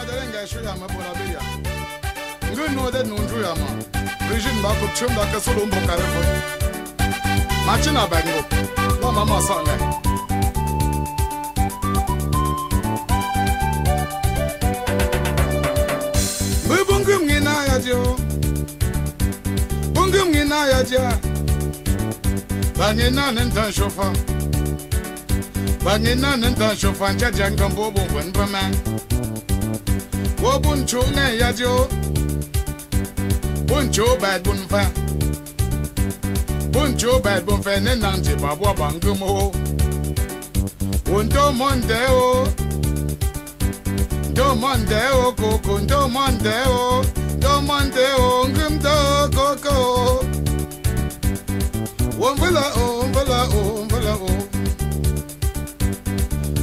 Madelenga Shuyama Polabia. Good no that no Druyama. Vision back of Chum like a solo Bocarefo. Machina Bango. No Mamma Sunday. Bungum Ginayajo. Bungum Ginayaja. Bangina and Tanshofa. Bangina and Tanshofa, Jajangam Bobo, when man. Wobun Chune Yajo. Buncho bad bunfa. Buncho bad bunfa, and Nancy Babwa Bangumo. Unto Mondeo. Do Mondeo, Coco, do Mondeo. Do Mondeo, Gumdo, Coco. Wombula, Umbula, Umbula,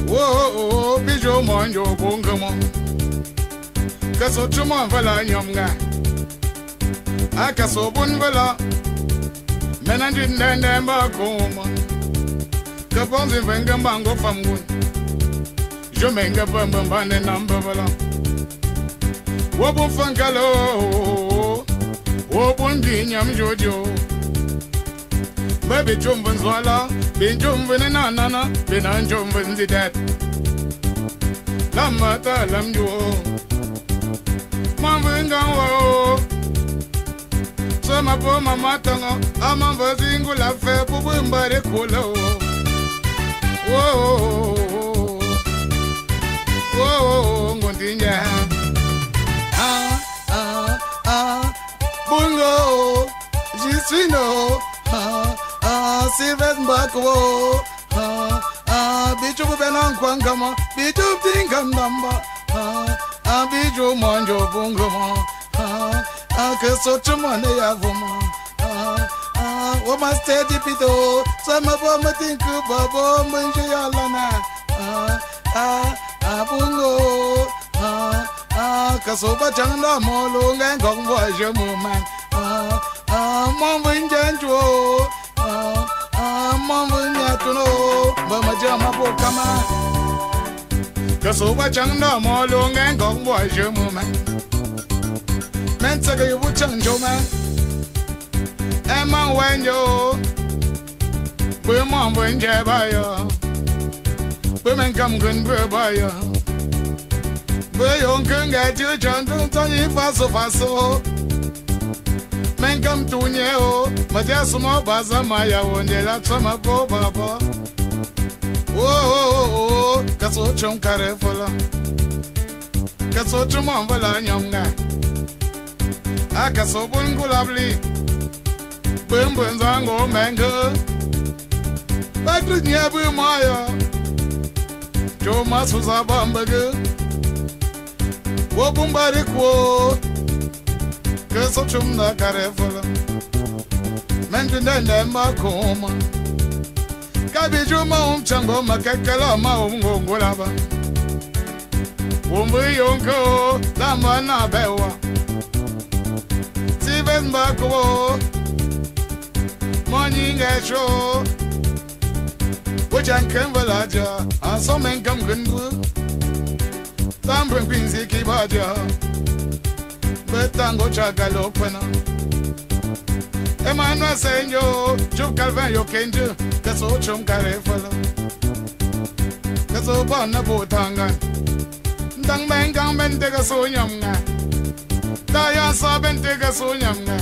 Whoa, Bijo Monjo, Bungamo. Caso Chumon Vala Yamga. Akaso Bunvala. Menandin Namba Coma. Capons in Vengambango from Wood. Jomenga Bumban and Number Vala. Wobun Funkalo. Wobun Dinyam Jojo. Baby Jumbans Walla. Been Jumbin and Nana. Been on Jumbans the dead. Lamata Lamjo. Mambo. Some of my matanga, I'm a zingular fair, Bumba Colo. Whoa, whoa, Montinia. Bungo, Gisino, Silver Bacco, Bichu Benan Quancama, Bichu Tinkam number, Bichu Monjo Bungo. So money avoma. Woman steady pito. Some of them think Babo Munjayalana. Bungo. Casoba Chanda Molo and Gongwa Jamuman. Monvin Janjo. Monvin Yatuno. Mama Jama Bokama. Casoba Chanda Molo and Gongwa Jamuman. Mensaga you change man. Emma when you women when you buy women come good by you. But you can get you chanting Tony Faso Faso. Men come to you, but there's some more Bazamaya when they like some of Baba. Oh, Casochum Carefola Casochum Vala Yonga. Akaso bungu lovely. Bumbun zango mango. Patrick Yabu Maya. Joe Masuza Bambago. Wobumbari quo. Casochum da Carefola. Mentioned and Macoma. Cabijuma Chambo Macacala Maungo Golaba. Wumbu Yonko. Lamana Bewa. Steven Bacco Morning at show which I can Valaja and some men come good Tambrin Quincy Kibaja but Tango Chagalopana Emmanuel Senyo Joe Calvin yo Kenjo Caso Chum Carefala Caso Bana Botanga Dang Mangang Mentega Sonyanga Daya Saben take a sonyanga.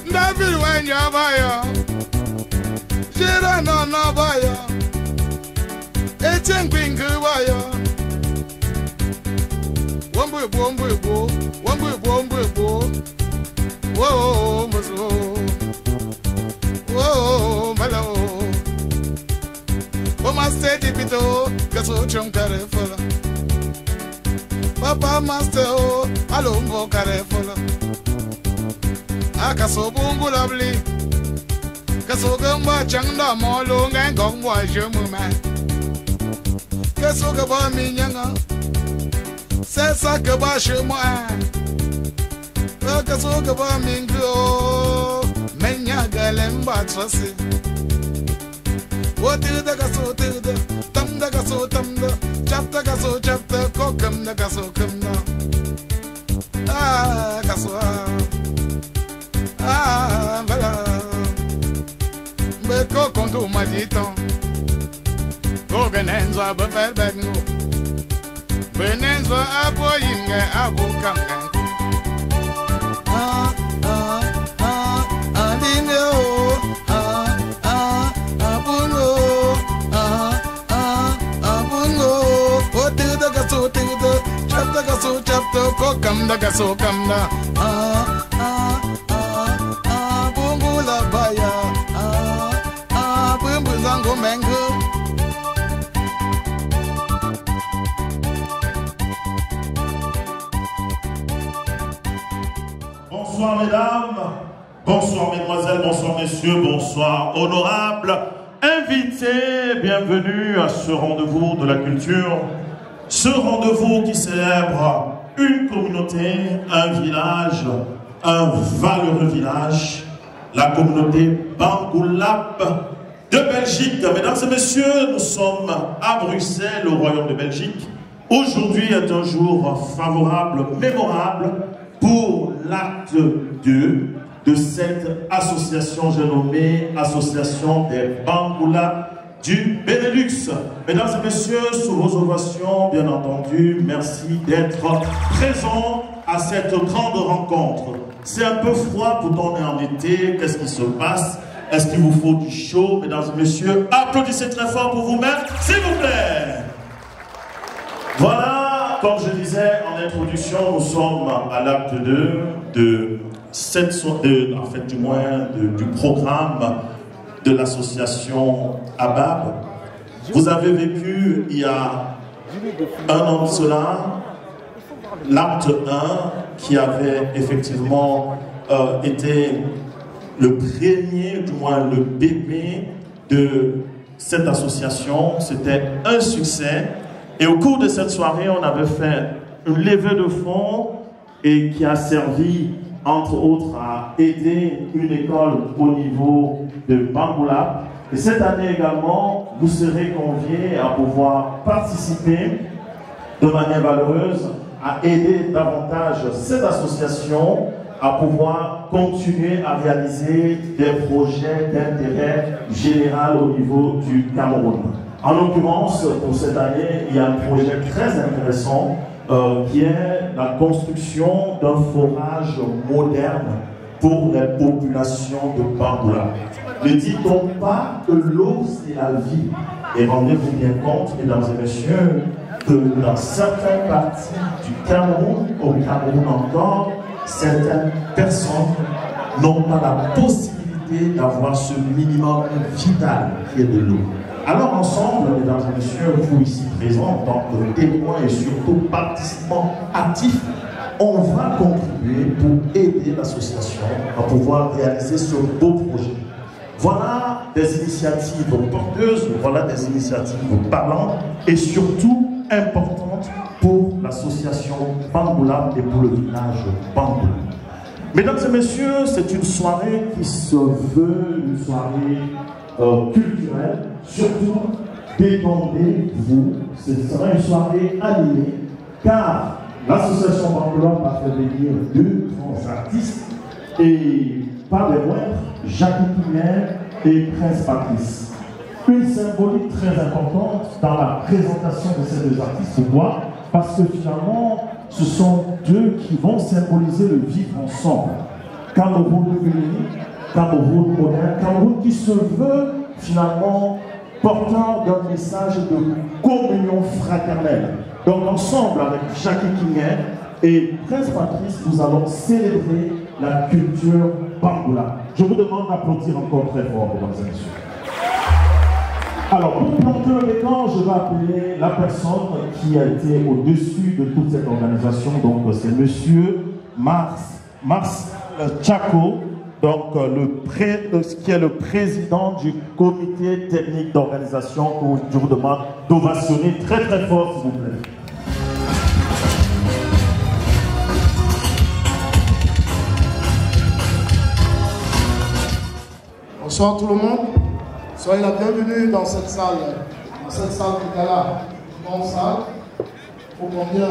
David when you buy Jera no buy Etienne Queen Kuwaya. One boy, whoa, whoa, hello. Woman steady pito, Caso Chum Carefola. Papa Master, Alumbo Carefola. Akaso Bungu lovely. Caso Gamba Changa Molo and Gongwa Jumuman. Caso Gaba Minyanga. Sessa Gabashuma. Caso Gaba Mingo. Menya Galemba Trussi. What did the Gaso do? Tumda Gaso Tumda. chapter kaso chapter kokem na kaso kemna. Ah kaso voilà. Me kokondo majiton. Kogenenzo abelbengo. Benenzo aboyinge abokamga. Chapter kokam daga so kamna bungu la baya bumbu zango mango. Bonsoir mesdames, bonsoir mesdemoiselles, bonsoir messieurs, bonsoir honorables invités, bienvenue à ce rendez-vous de la culture. Ce rendez-vous qui célèbre une communauté, un village, un valeureux village, la communauté Bangoulap de Belgique. Mesdames et messieurs, nous sommes à Bruxelles, au Royaume de Belgique. Aujourd'hui est un jour favorable, mémorable pour l'acte 2 de cette association, j'ai nommé Association des Bangoulap du Benelux. Mesdames et messieurs, sous vos ovations, bien entendu, merci d'être présents à cette grande rencontre. C'est un peu froid, pourtant on est en été, qu'est-ce qui se passe? Est-ce qu'il vous faut du chaud? Mesdames et messieurs, applaudissez très fort pour vous-même, s'il vous plaît. Voilà, comme je disais en introduction, nous sommes à l'acte 2 de cette du programme de l'association ABAB. Vous avez vécu il y a un an de cela l'acte 1 qui avait effectivement été le premier, du moins le bébé de cette association. C'était un succès et au cours de cette soirée on avait fait une levée de fonds et qui a servi entre autres à aider une école au niveau de Bangoulap. Et cette année également, vous serez conviés à pouvoir participer de manière valeureuse à aider davantage cette association à pouvoir continuer à réaliser des projets d'intérêt général au niveau du Cameroun. En l'occurrence, pour cette année, il y a un projet très intéressant qui est la construction d'un forage moderne pour les populations de Bangoulap. Ne dit-on pas que l'eau c'est la vie? Et rendez-vous bien compte, mesdames et messieurs, que dans certaines parties du Cameroun, au Cameroun encore, certaines personnes n'ont pas la possibilité d'avoir ce minimum vital qui est de l'eau. Alors ensemble, mesdames et messieurs, vous ici présents, en tant que témoins et surtout participants actifs, on va contribuer pour aider l'association à pouvoir réaliser ce beau projet. Voilà des initiatives porteuses, voilà des initiatives parlantes et surtout importantes pour l'association Bangoulap et pour le village Bangoulap. Mesdames et messieurs, c'est une soirée qui se veut une soirée culturelle. Surtout, détendez-vous, ce sera une soirée animée, car l'association Bangoulap a fait venir deux grands artistes, et pas les moindres, Jackie Pinet et Prince Patrice. Une symbolique très importante dans la présentation de ces deux artistes. Pourquoi? Parce que finalement, ce sont deux qui vont symboliser le vivre ensemble. Cameroun uni, Cameroun moderne, Cameroun qui se veut finalement portant d'un message de communion fraternelle. Donc ensemble avec Jackie Pinet et Prince Patrice, nous allons célébrer la culture Bangoulap. Je vous demande d'applaudir encore très fort, mesdames et messieurs. Alors, pour planter le décor, je vais appeler la personne qui a été au-dessus de toute cette organisation. Donc, c'est monsieur Mars Tchako, donc qui est le président du comité technique d'organisation, que je vous demande d'ovationner très très fort, s'il vous plaît. Bonsoir tout le monde, soyez la bienvenue dans cette salle qui est là. grande salle, pour combien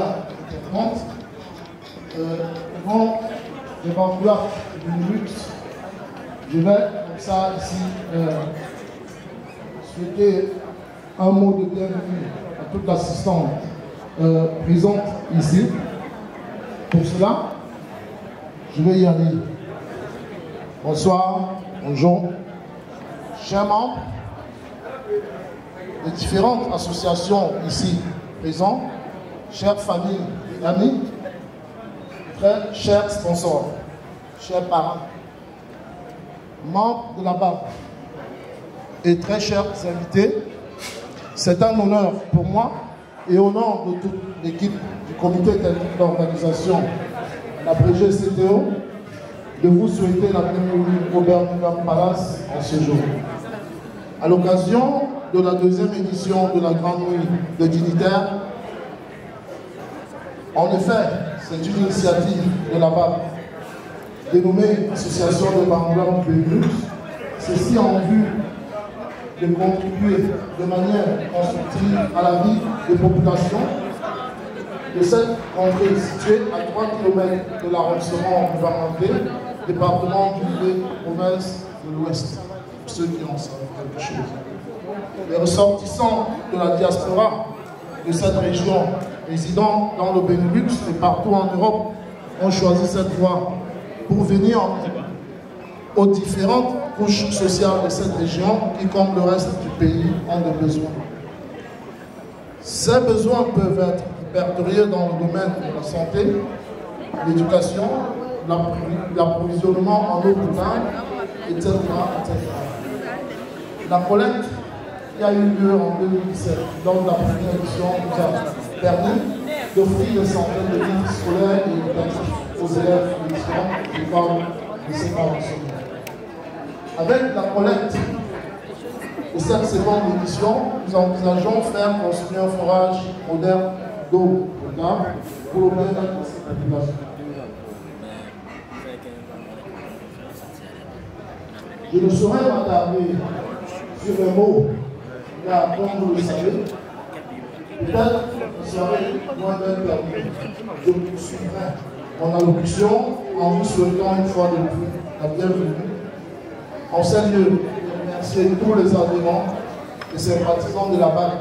importante, devant les bancoulates du luxe, je vais comme ça ici souhaiter un mot de bienvenue à toute l'assistante présente ici. Pour cela, je vais y aller. Bonsoir, bonjour, chers membres des différentes associations ici présentes, chères familles et amis, très chers sponsors, chers parents, membres de la BAP et très chers invités, c'est un honneur pour moi et au nom de toute l'équipe du comité technique d'organisation, l'abrégé CTO, de vous souhaiter la bienvenue au Birmingham Palace en ce jour. À l'occasion de la deuxième édition de la Grande Nuit des dignitaires, en effet, c'est une initiative de la BAP, dénommée Association de Birmingham Benelux, ceci en vue de contribuer de manière constructive à la vie des populations de cette contrée située à 3 km de l'arrondissement du Varennes, département du province de l'Ouest, pour ceux qui en savent quelque chose. Les ressortissants de la diaspora de cette région, résidant dans le Benelux et partout en Europe, ont choisi cette voie pour venir aux différentes couches sociales de cette région qui, comme le reste du pays, ont des besoins. Ces besoins peuvent être répertoriés dans le domaine de la santé, l'éducation, l'approvisionnement en eau potable, etc., etc. La collecte qui a eu lieu en 2017, lors de la première édition, nous a permis d'offrir des centaines de livres scolaires et éducatifs aux élèves de différentes écoles de ces arrondissements. Avec la collecte de cette seconde édition, nous envisageons faire construire un forage moderne d'eau potable pour le bien-être de cette population. Je ne saurais m'attarder sur les mots, car comme vous le savez, peut-être que vous serez moi-même permis. Je poursuivrai mon allocution en vous souhaitant une fois de plus la bienvenue. En ce lieu, je remercie tous les adhérents et sympathisants de la BAC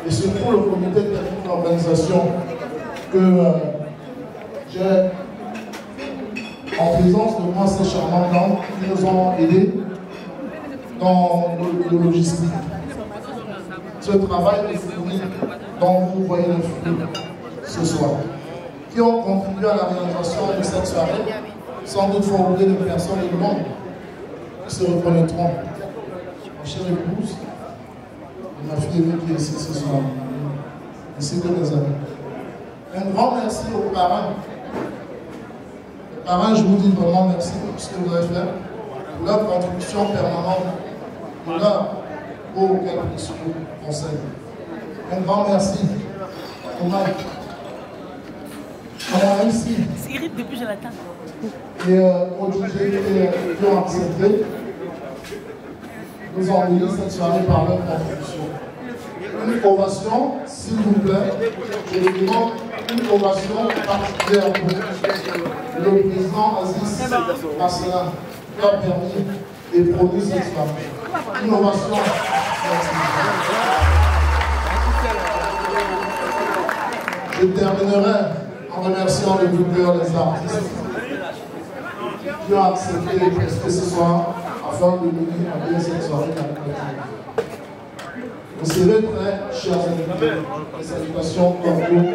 et surtout le comité technique d'organisation que j'ai en présence de moi ces charmants dames qui nous ont aidés dans le logistique. Ce travail est fourni dont vous voyez le fruit ce soir, qui ont contribué à la réalisation de cette soirée, sans doute faut oublier les personnes et le monde qui se reconnaîtront. Ma chère épouse, et ma fille qui est ici ce soir, ainsi que mes amis. Un grand merci aux parents. Les parents, je vous dis vraiment merci pour ce que vous avez fait, pour leur contribution permanente, pour leur beau et conseil. Un grand merci au Mike, à la MC, c'est irrite depuis que je l'attends. et au DJ qui ont accepté nous envoyer cette soirée par leur contribution. Une ovation, s'il vous plaît, je vous demande une ovation particulière pour le président Aziz Marcelin qui a permis et produit cette soirée. Une ovation. Je terminerai en remerciant le doubleur des artistes qui ont accepté de prester ce soir afin de nous accueillir cette soirée caritative. Vous serez très chers invités, les salutations cordiaux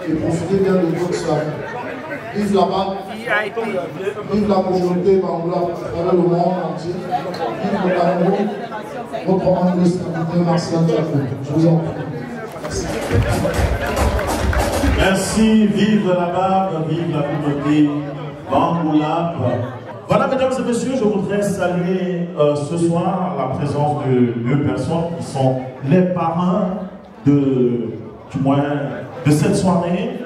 et profitez bien de votre soirée. Vive la BAC, vive la communauté bangoula à travers le monde entier, vive le Cameroun, votre humble serviteur Marcel Diakou. Je vous en prie. Merci. Merci, vive la BAC, vive la communauté bangoula. Voilà, mesdames et messieurs, je voudrais saluer ce soir la présence de deux personnes qui sont les parrains de cette soirée.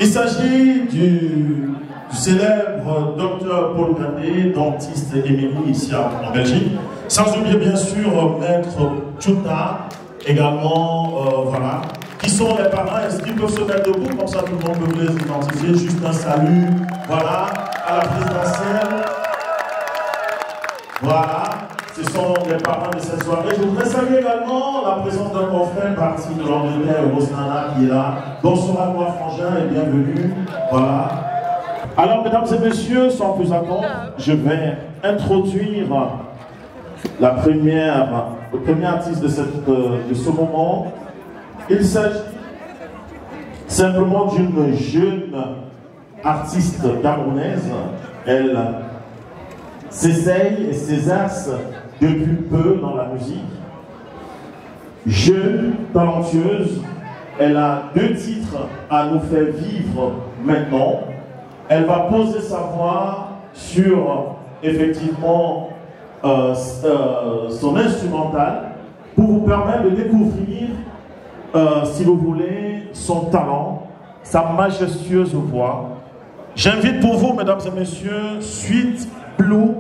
Il s'agit du célèbre docteur Paul Kandé, dentiste émérite ici en Belgique. Sans oublier bien sûr Maître Tchouta, également, voilà, qui sont les parents, est-ce qu'ils peuvent se mettre debout, comme ça tout le monde peut les identifier, juste un salut, voilà, à la présidentielle. Voilà, ce sont les parents de cette soirée. Je voudrais saluer également la présence d'un confrère parti de l'Angleterre, Rosnana, qui est là. Bonsoir à toi, Frangin, et bienvenue. Voilà. Alors, mesdames et messieurs, sans plus attendre, je vais introduire le premier artiste de ce moment. Il s'agit simplement d'une jeune artiste camerounaise. Elle s'essaye et s'exerce depuis peu dans la musique. Jeune, talentueuse, elle a 2 titres à nous faire vivre maintenant. Elle va poser sa voix sur, effectivement, son instrumental pour vous permettre de découvrir, si vous voulez, son talent, sa majestueuse voix. J'invite pour vous, mesdames et messieurs, Sweet Blue,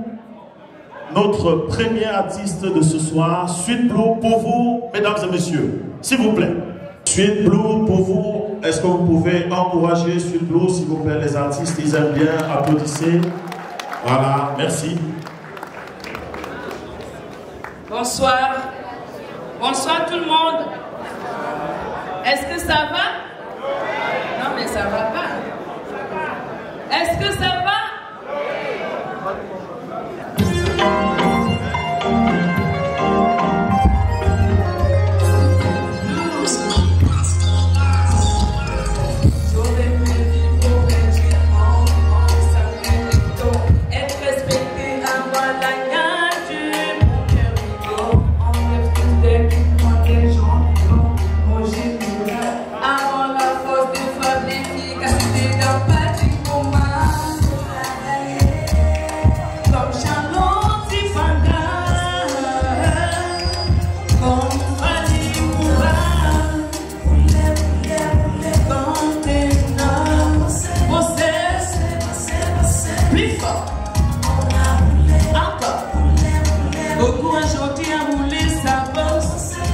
notre premier artiste de ce soir. Sweet Blue pour vous, mesdames et messieurs, s'il vous plaît. Sweet Blue pour vous, est-ce que vous pouvez encourager Sweet Blue, s'il vous plaît, les artistes, ils aiment bien, applaudissez. Voilà, merci. Bonsoir. Bonsoir tout le monde. Est-ce que ça va? Non mais ça va pas. Est-ce que ça va?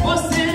Você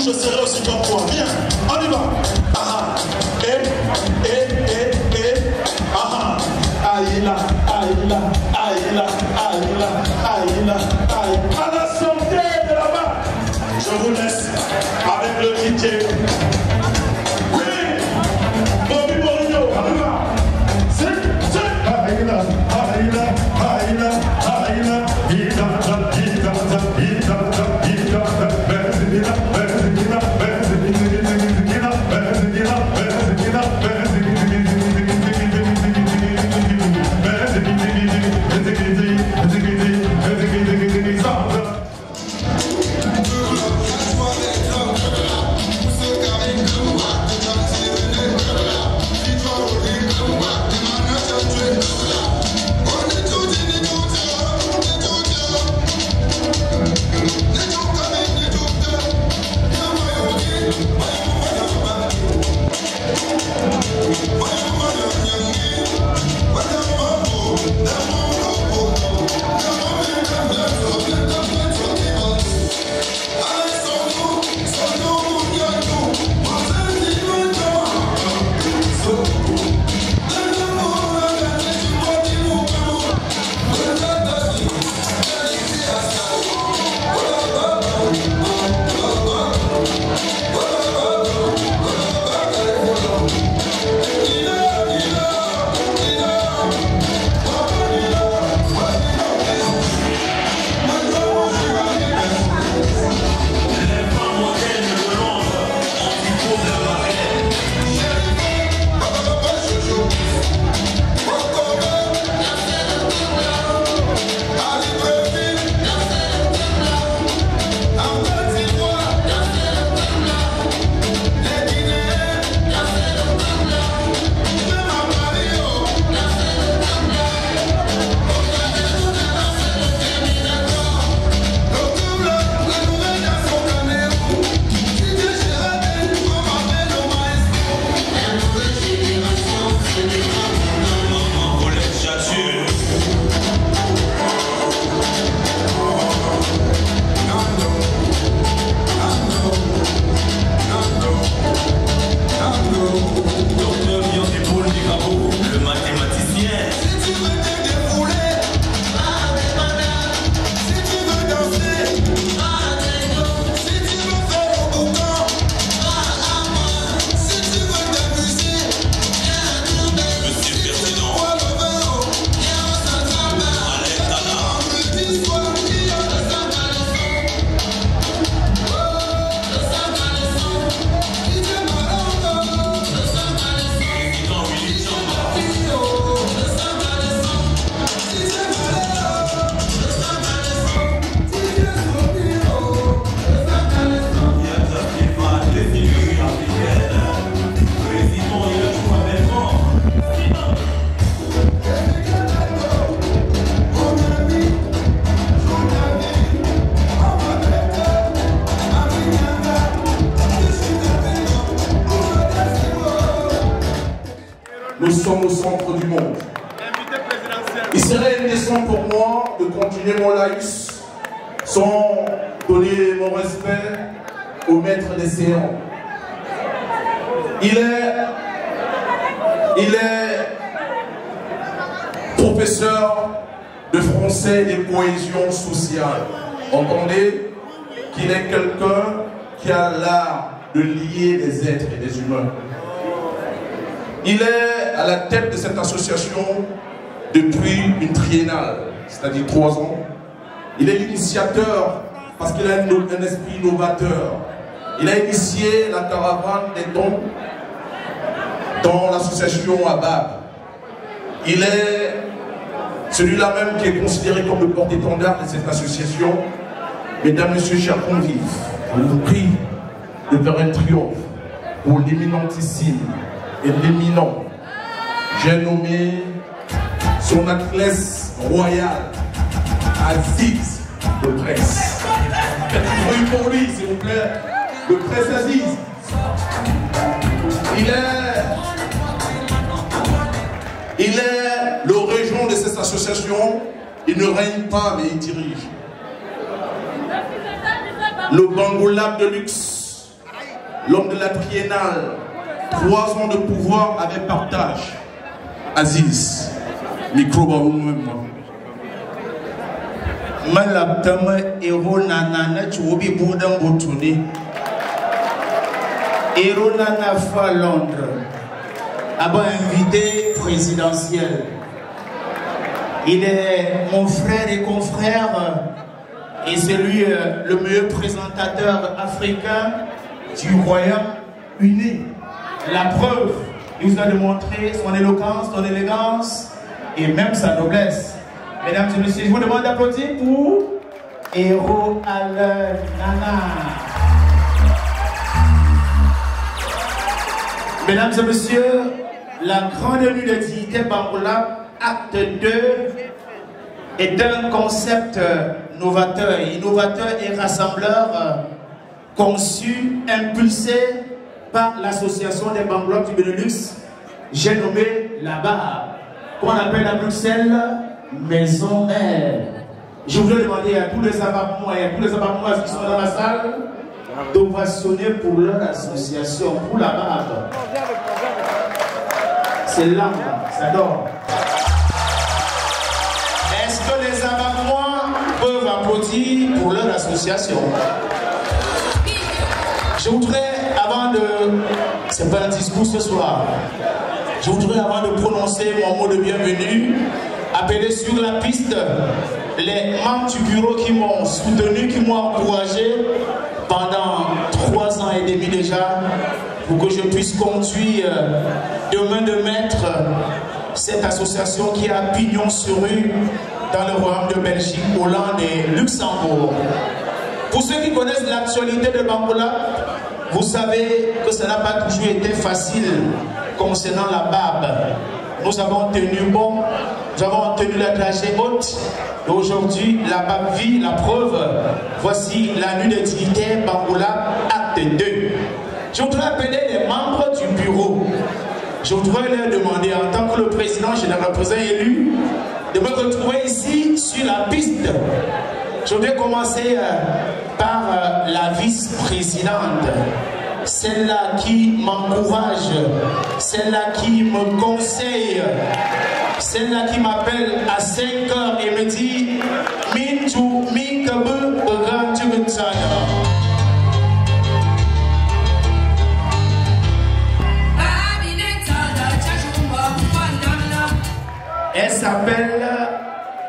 Je serai aussi comme toi. Viens, on y va. Ah, aïla, aïla, aïla, aïla, aïla, aïla. À la santé de là-bas. Je vous laisse avec le DJ. Oui, Bobby Morino, on y va. C'est, aïla, aïla, aïla, aïla, Nous sommes au centre du monde. Il serait indécent pour moi de continuer mon laïus sans donner mon respect au maître des séants. Il est professeur de français et de cohésion sociale. Entendez qu'il est quelqu'un qui a l'art de lier les êtres et les humains. Il est à la tête de cette association depuis une triennale, c'est-à-dire 3 ans. Il est l'initiateur parce qu'il a un esprit innovateur. Il a initié la caravane des dons dans l'association ABAB. Il est celui-là même qui est considéré comme le porte-étendard de cette association. Mesdames, Messieurs, chers convives, je vous prie de faire un triomphe pour l'éminentissime et l'éminent. J'ai nommé son Altesse royale Aziz de Bresse. Faites du bruit pour lui, s'il vous plaît. Le Prince Aziz. Il est le régent de cette association. Il ne règne pas, mais il dirige. Le Bangolab de luxe, l'homme de la triennale, 3 ans de pouvoir avec partage. Aziz, micro même. Malaptama Ero Nana Chuobi Boudam Boutuni Ero Nana Fa Londres Abba invité présidentiel. Il est mon frère et confrère et c'est lui le meilleur présentateur africain du Royaume-Uni. La preuve, il vous a démontré son éloquence, son élégance et même sa noblesse. Mesdames et messieurs, je vous demande d'applaudir pour Ero Nana. Mesdames et messieurs, la grande nuit de dignité Bangolab, acte 2, est un concept novateur, innovateur et rassembleur conçu, impulsé par l'association des Bangolab du Benelux. J'ai nommé la barre, qu'on appelle à Bruxelles Maison Mère. Je voudrais demander à tous les appartements et à tous les appartements qui sont dans la salle d'ovationner pour leur association, pour la barbe. C'est là, ça dort. Est-ce que les appartements peuvent applaudir pour leur association? Je voudrais, avant de... C'est pas un discours ce soir. Je voudrais, avant de prononcer mon mot de bienvenue, appeler sur la piste les membres du bureau qui m'ont soutenu, qui m'ont encouragé pendant 3 ans et demi déjà, pour que je puisse conduire de main de maître cette association qui a pignon sur rue dans le royaume de Belgique, Hollande et Luxembourg. Pour ceux qui connaissent l'actualité de Bangolab, vous savez que ça n'a pas toujours été facile concernant la barbe. Nous avons tenu bon, nous avons tenu la dragée haute. Et aujourd'hui, la barbe vit, la preuve. Voici la nuit de dignité Bangolab, acte 2. Je voudrais appeler les membres du bureau. Je voudrais leur demander, en tant que le président, je les représente élu, de me retrouver ici sur la piste. Je vais commencer par la vice-présidente, celle-là qui m'encourage, celle-là qui me conseille, celle-là qui m'appelle à 5 heures et me dit « Mintu Mikabu Rajubutaya ». Elle s'appelle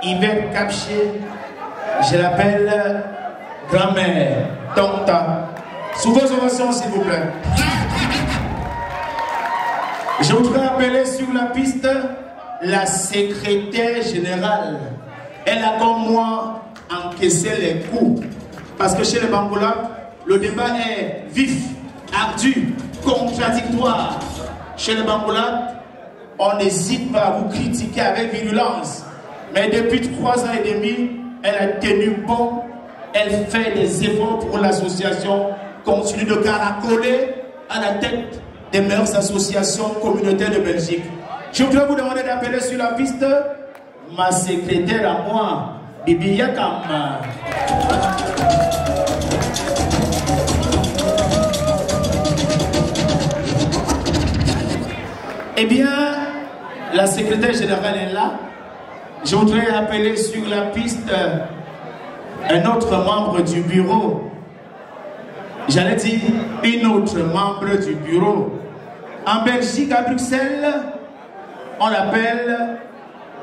Yvette Capché. Je l'appelle grand-mère, Tonta. Sous vos ovations, s'il vous plaît. Je voudrais appeler sur la piste la secrétaire générale. Elle a comme moi encaissé les coups. Parce que chez les Bangolab, le débat est vif, ardu, contradictoire. Chez les Bangolab, on n'hésite pas à vous critiquer avec virulence. Mais depuis 3 ans et demi, elle a tenu bon. Elle fait des efforts pour l'association, continue de caracoler à la tête des meilleures associations communautaires de Belgique. Je voudrais vous demander d'appeler sur la piste ma secrétaire à moi, Bibi Yakam. Eh bien, la secrétaire générale est là. Je voudrais appeler sur la piste un autre membre du bureau. J'allais dire une autre membre du bureau. En Belgique, à Bruxelles, on l'appelle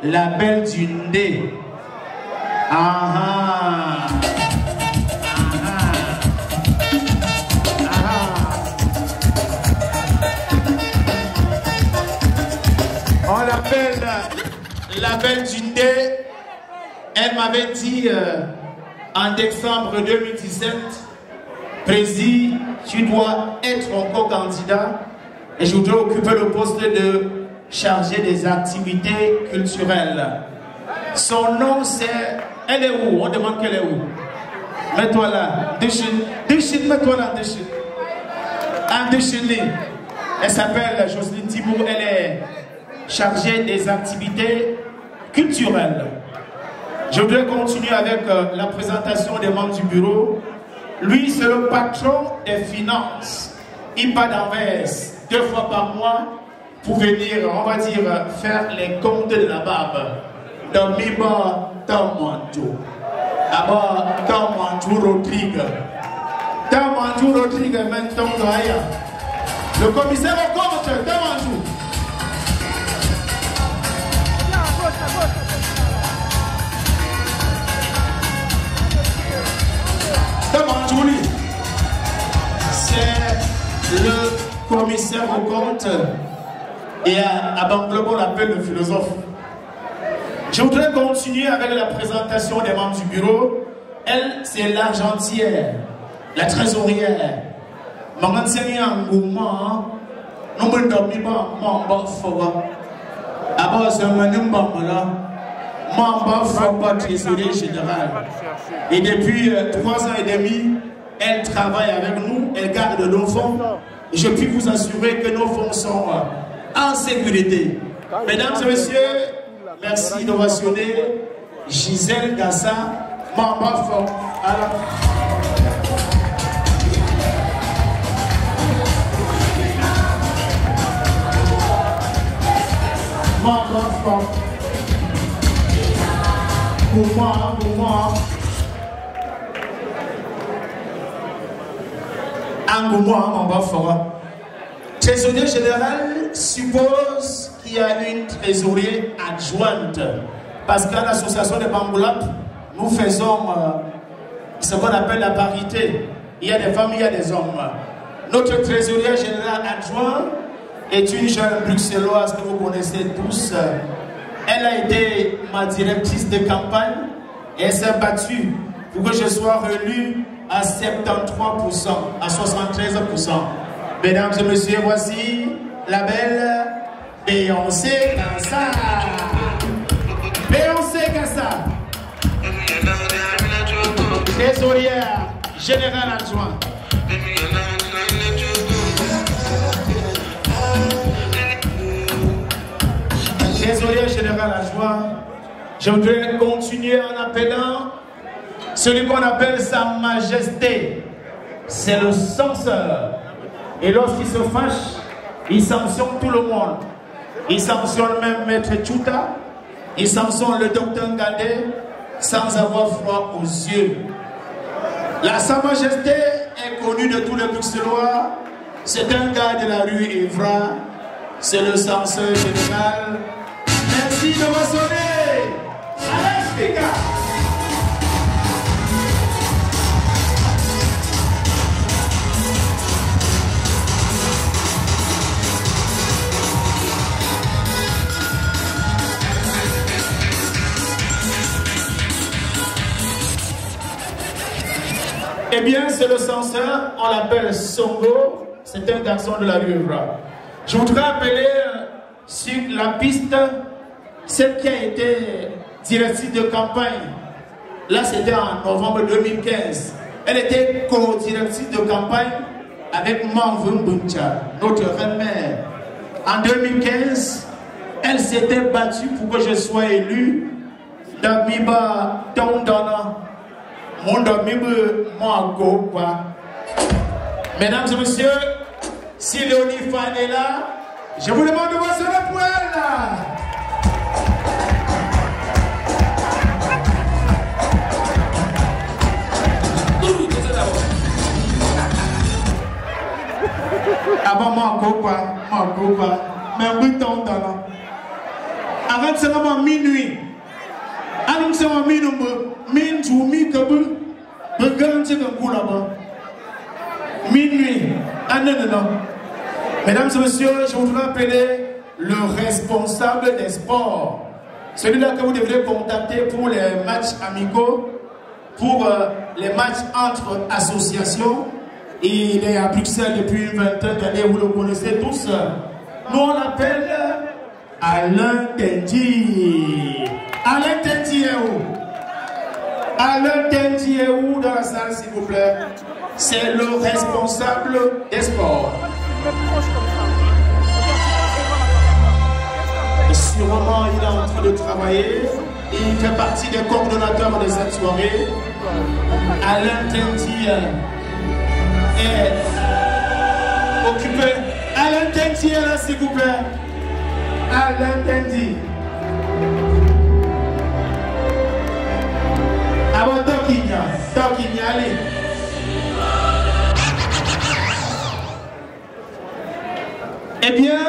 la belle du Ndé. On l'appelle la belle du Ndé. Elle m'avait dit en décembre 2017, Président, tu dois être encore candidat et je voudrais occuper le poste de chargé des activités culturelles. Son nom c'est... Elle est où? On demande qu'elle est où? Mets-toi là. Déchine, mets-toi là, déchine. Un déchaîné. Elle s'appelle Jocelyne Thibault. Elle est chargée des activités culturelles. Je voudrais continuer avec la présentation des membres du bureau. Lui, c'est le patron des finances. Il part d'Anvers 2 fois par mois pour venir, on va dire, faire les comptes de la barbe. Dans Miba Tamantou. Aba Tamantou Rodrigue. Tamantou Rodrigue, maintenant, le commissaire au compte, Tamantou. C'est le commissaire au compte et à Banglobo on l'appelle le philosophe. Je voudrais continuer avec la présentation des membres du bureau. Elle, c'est l'argentière, la trésorière. Maman tient un mouvement, nous me dormons pas, maman fort. Avant ce moment là, maman fort trésorier général. Et depuis 3 ans et demi, elle travaille avec nous, elle garde nos fonds. Et je puis vous assurer que nos fonds sont en sécurité. Mesdames et messieurs, merci d'ovationner Gisèle Gassa, Mamba Fort. Mamba Fort. Pour moi. Trésorier général suppose qu'il y a une trésorière adjointe. Parce qu'à l'association de Bamboulap, nous faisons ce qu'on appelle la parité. Il y a des femmes, il y a des hommes. Notre trésorière générale adjointe est une jeune bruxelloise que vous connaissez tous. Elle a été ma directrice de campagne et elle s'est battue pour que je sois relu à 73%, à 73%. Mesdames et messieurs, voici la belle Beyoncé Gassa. Beyoncé Gassa, trésorière générale adjointe. Trésorière générale adjointe, je voudrais continuer en appelant celui qu'on appelle Sa Majesté. C'est le censeur. Et lorsqu'il se fâche, il sanctionne tout le monde. Il sanctionne même Maître Tchouta. Il sanctionne le docteur Ngade sans avoir froid aux yeux. La Sa Majesté est connue de tous les Bruxellois. C'est un gars de la rue Evra. C'est le censeur général. Merci de me sonner. Alex Pika. Eh bien, c'est le censeur, on l'appelle Songo, c'est un garçon de la rue Evra. Je voudrais appeler sur la piste celle qui a été directrice de campagne. Là, c'était en novembre 2015. Elle était co-directrice de campagne avec Manvun Buncha, notre reine-mère. En 2015, elle s'était battue pour que je sois élu dans Miba Tondana. Mesdames et messieurs, si Léonie Fan est là, je vous demande de voir sur le poêle là. Avant mais oui, avant seulement minuit. Alors, c'est un minuit. Ah non. Mesdames et messieurs, je voudrais appeler le responsable des sports. Celui-là que vous devrez contacter pour les matchs amicaux, pour les matchs entre associations. Il est à Bruxelles depuis une vingtaine d'années, vous le connaissez tous. Nous on l'appelle Alain Tendi. Alain Tendi est où? Alain Tendi est où dans la salle, s'il vous plaît? C'est le responsable des sports. Et sûrement, il est en train de travailler. Il fait partie des coordonnateurs de cette soirée. Alain Tendi est occupé. Alain Tendi est là, s'il vous plaît. Alain Tendi. Avant Tokinya, allez. Eh bien,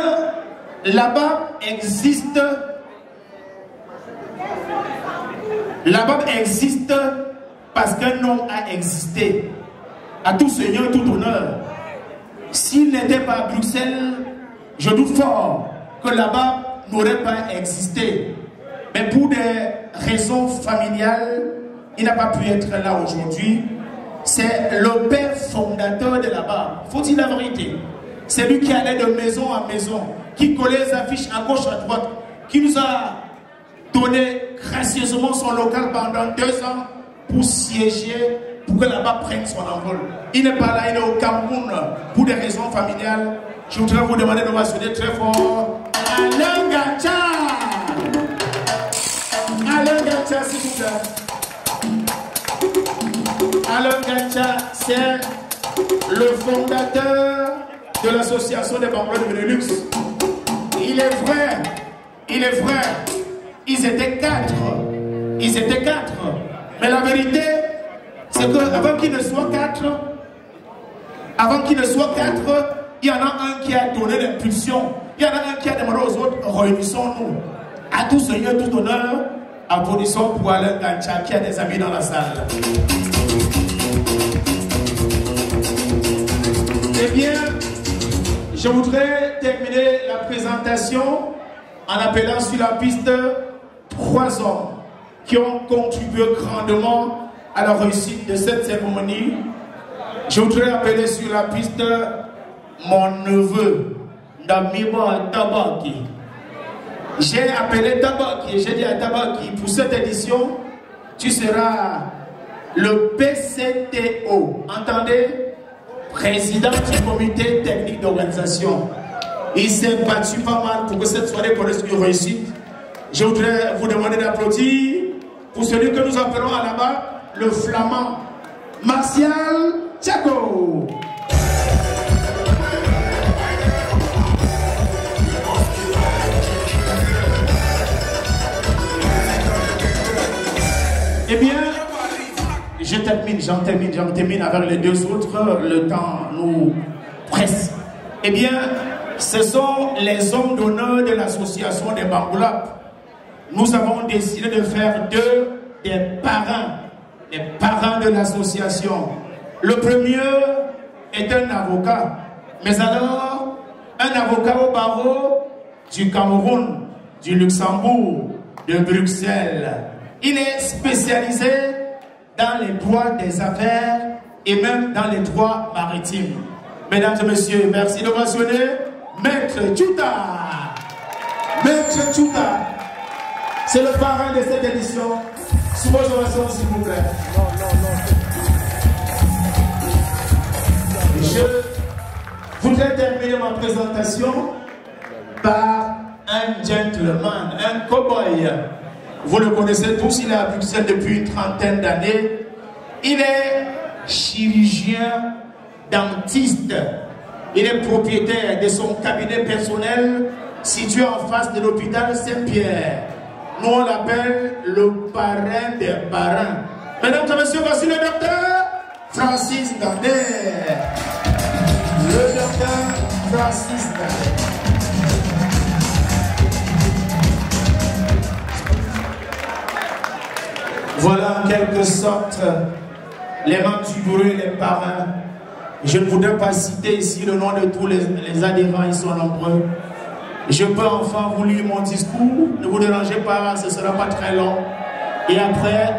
là-bas existe. Là-bas existe parce qu'un homme a existé. À tout seigneur, tout honneur. S'il n'était pas à Bruxelles, je doute fort que là-bas n'aurait pas existé. Mais pour des raisons familiales, il n'a pas pu être là aujourd'hui. C'est le père fondateur de là-bas. Faut-il la vérité? C'est lui qui allait de maison en maison, qui collait les affiches à gauche, à droite, qui nous a donné gracieusement son local pendant 2 ans pour siéger, pour que là-bas prenne son envol. Il n'est pas là, il est au Cameroun pour des raisons familiales. Je voudrais vous demander de m'assurer très fort. Alain Gacha! Alain Gacha, s'il vous plaît. Alain Gacha, c'est le fondateur de l'association des Bangla de Benelux. Il est vrai, ils étaient 4. Mais la vérité, c'est qu'avant qu'ils ne soient 4, il y en a un qui a donné l'impulsion. Il y en a un qui a demandé aux autres, réunissons-nous. À tout seigneur, tout honneur, applaudissons pour Alain Gacha qui a des amis dans la salle. Eh bien, je voudrais terminer la présentation en appelant sur la piste 3 hommes qui ont contribué grandement à la réussite de cette cérémonie. Je voudrais appeler sur la piste mon neveu, Namiba Tabaki. J'ai appelé Tabaki, j'ai dit à Tabaki, pour cette édition, tu seras le PCTO. Entendez? Président du comité technique d'organisation. Il s'est battu pas mal pour que cette soirée connaisse une réussite. Je voudrais vous demander d'applaudir pour celui que nous appelons à là-bas le flamand Martial Tchako. Eh bien, j'en termine avec les 2 autres, le temps nous presse. Eh bien, ce sont les hommes d'honneur de l'association des Bangoulap. Nous avons décidé de faire 2 des parrains de l'association. Le premier est un avocat, mais alors un avocat au barreau du Cameroun, du Luxembourg, de Bruxelles. Il est spécialisé dans les droits des affaires et même dans les droits maritimes. Mesdames et messieurs, merci de mentionner Maître Tchouta. Maître Tchouta, c'est le parrain de cette édition. Sous vos ovations, s'il vous plaît. Je voudrais terminer ma présentation par un gentleman, un cow-boy. Vous le connaissez tous, il est à Bruxelles depuis une 30aine d'années. Il est chirurgien dentiste. Il est propriétaire de son cabinet personnel situé en face de l'hôpital Saint-Pierre. Nous on l'appelle le parrain des parrains. Mesdames et messieurs, voici le docteur Francis Nander. Le docteur Francis Nander. Voilà en quelque sorte les membres du bureau et les parrains. Je ne voudrais pas citer ici le nom de tous les adhérents, ils sont nombreux. Je peux enfin vous lire mon discours, ne vous dérangez pas, ce ne sera pas très long. Et après,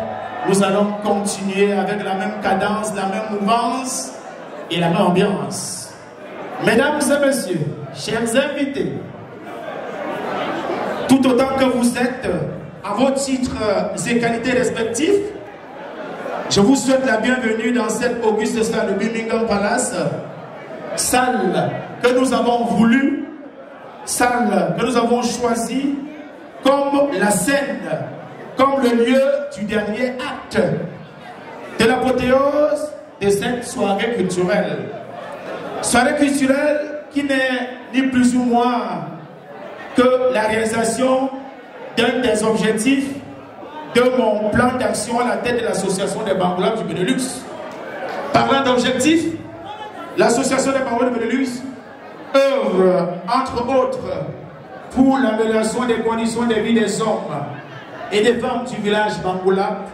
nous allons continuer avec la même cadence, la même mouvance et la même ambiance. Mesdames et messieurs, chers invités, tout autant que vous êtes à vos titres et qualités respectifs, Je vous souhaite la bienvenue dans cette auguste salle de Birmingham Palace, salle que nous avons voulu, salle que nous avons choisie comme la scène, comme le lieu du dernier acte de l'apothéose de cette soirée culturelle. Soirée culturelle qui n'est ni plus ou moins que la réalisation d'un des objectifs de mon plan d'action à la tête de l'association des Bangoulapes du Benelux. Parlant d'objectifs, l'association des Bangoulapes du Benelux œuvre, entre autres, pour l'amélioration des conditions de vie des hommes et des femmes du village Bangoulap,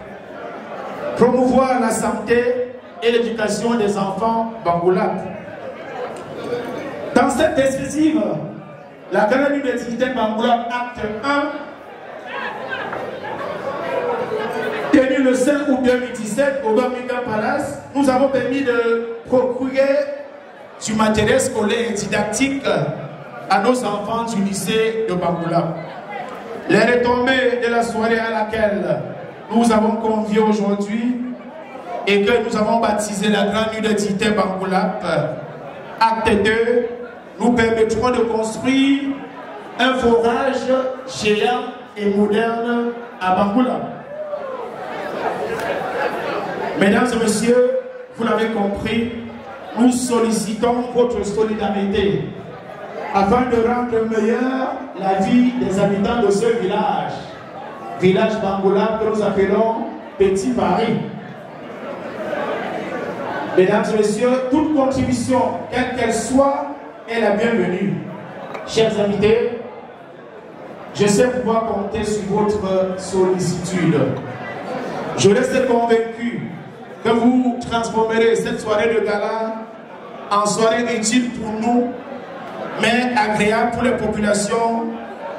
promouvoir la santé et l'éducation des enfants Bangoulap. Dans cette perspective, la grande université Bangoulap acte 1, tenu le 5 août 2017 au Birmingham Palace, nous avons permis de procurer du matériel scolaire et didactique à nos enfants du lycée de Bangoulap. Les retombées de la soirée à laquelle nous avons convié aujourd'hui et que nous avons baptisé la grande université Bangoulap, acte 2, nous permettront de construire un forage géant et moderne à Bangoulap. Mesdames et messieurs, vous l'avez compris, nous sollicitons votre solidarité afin de rendre meilleure la vie des habitants de ce village, village Bangoulap que nous appelons Petit Paris. Mesdames et messieurs, toute contribution, quelle qu'elle soit, est la bienvenue. Chers invités, je sais pouvoir compter sur votre sollicitude. Je reste convaincu que vous transformerez cette soirée de gala en soirée utile pour nous, mais agréable pour les populations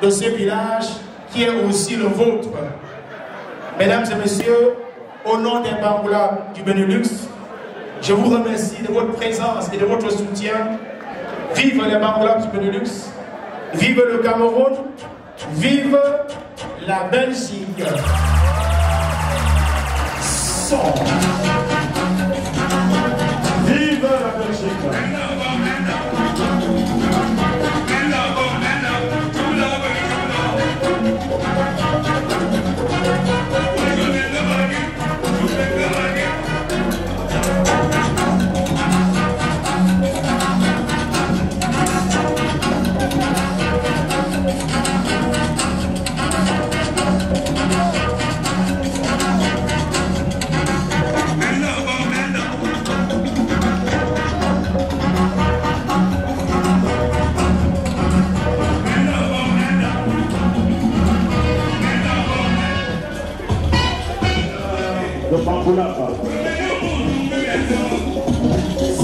de ce village qui est aussi le vôtre. Mesdames et messieurs, au nom des Bangoulapes du Benelux, je vous remercie de votre présence et de votre soutien. Vive les Bangoulapes du Benelux, vive le Cameroun, vive la Belgique. Son. Vive la Belgique.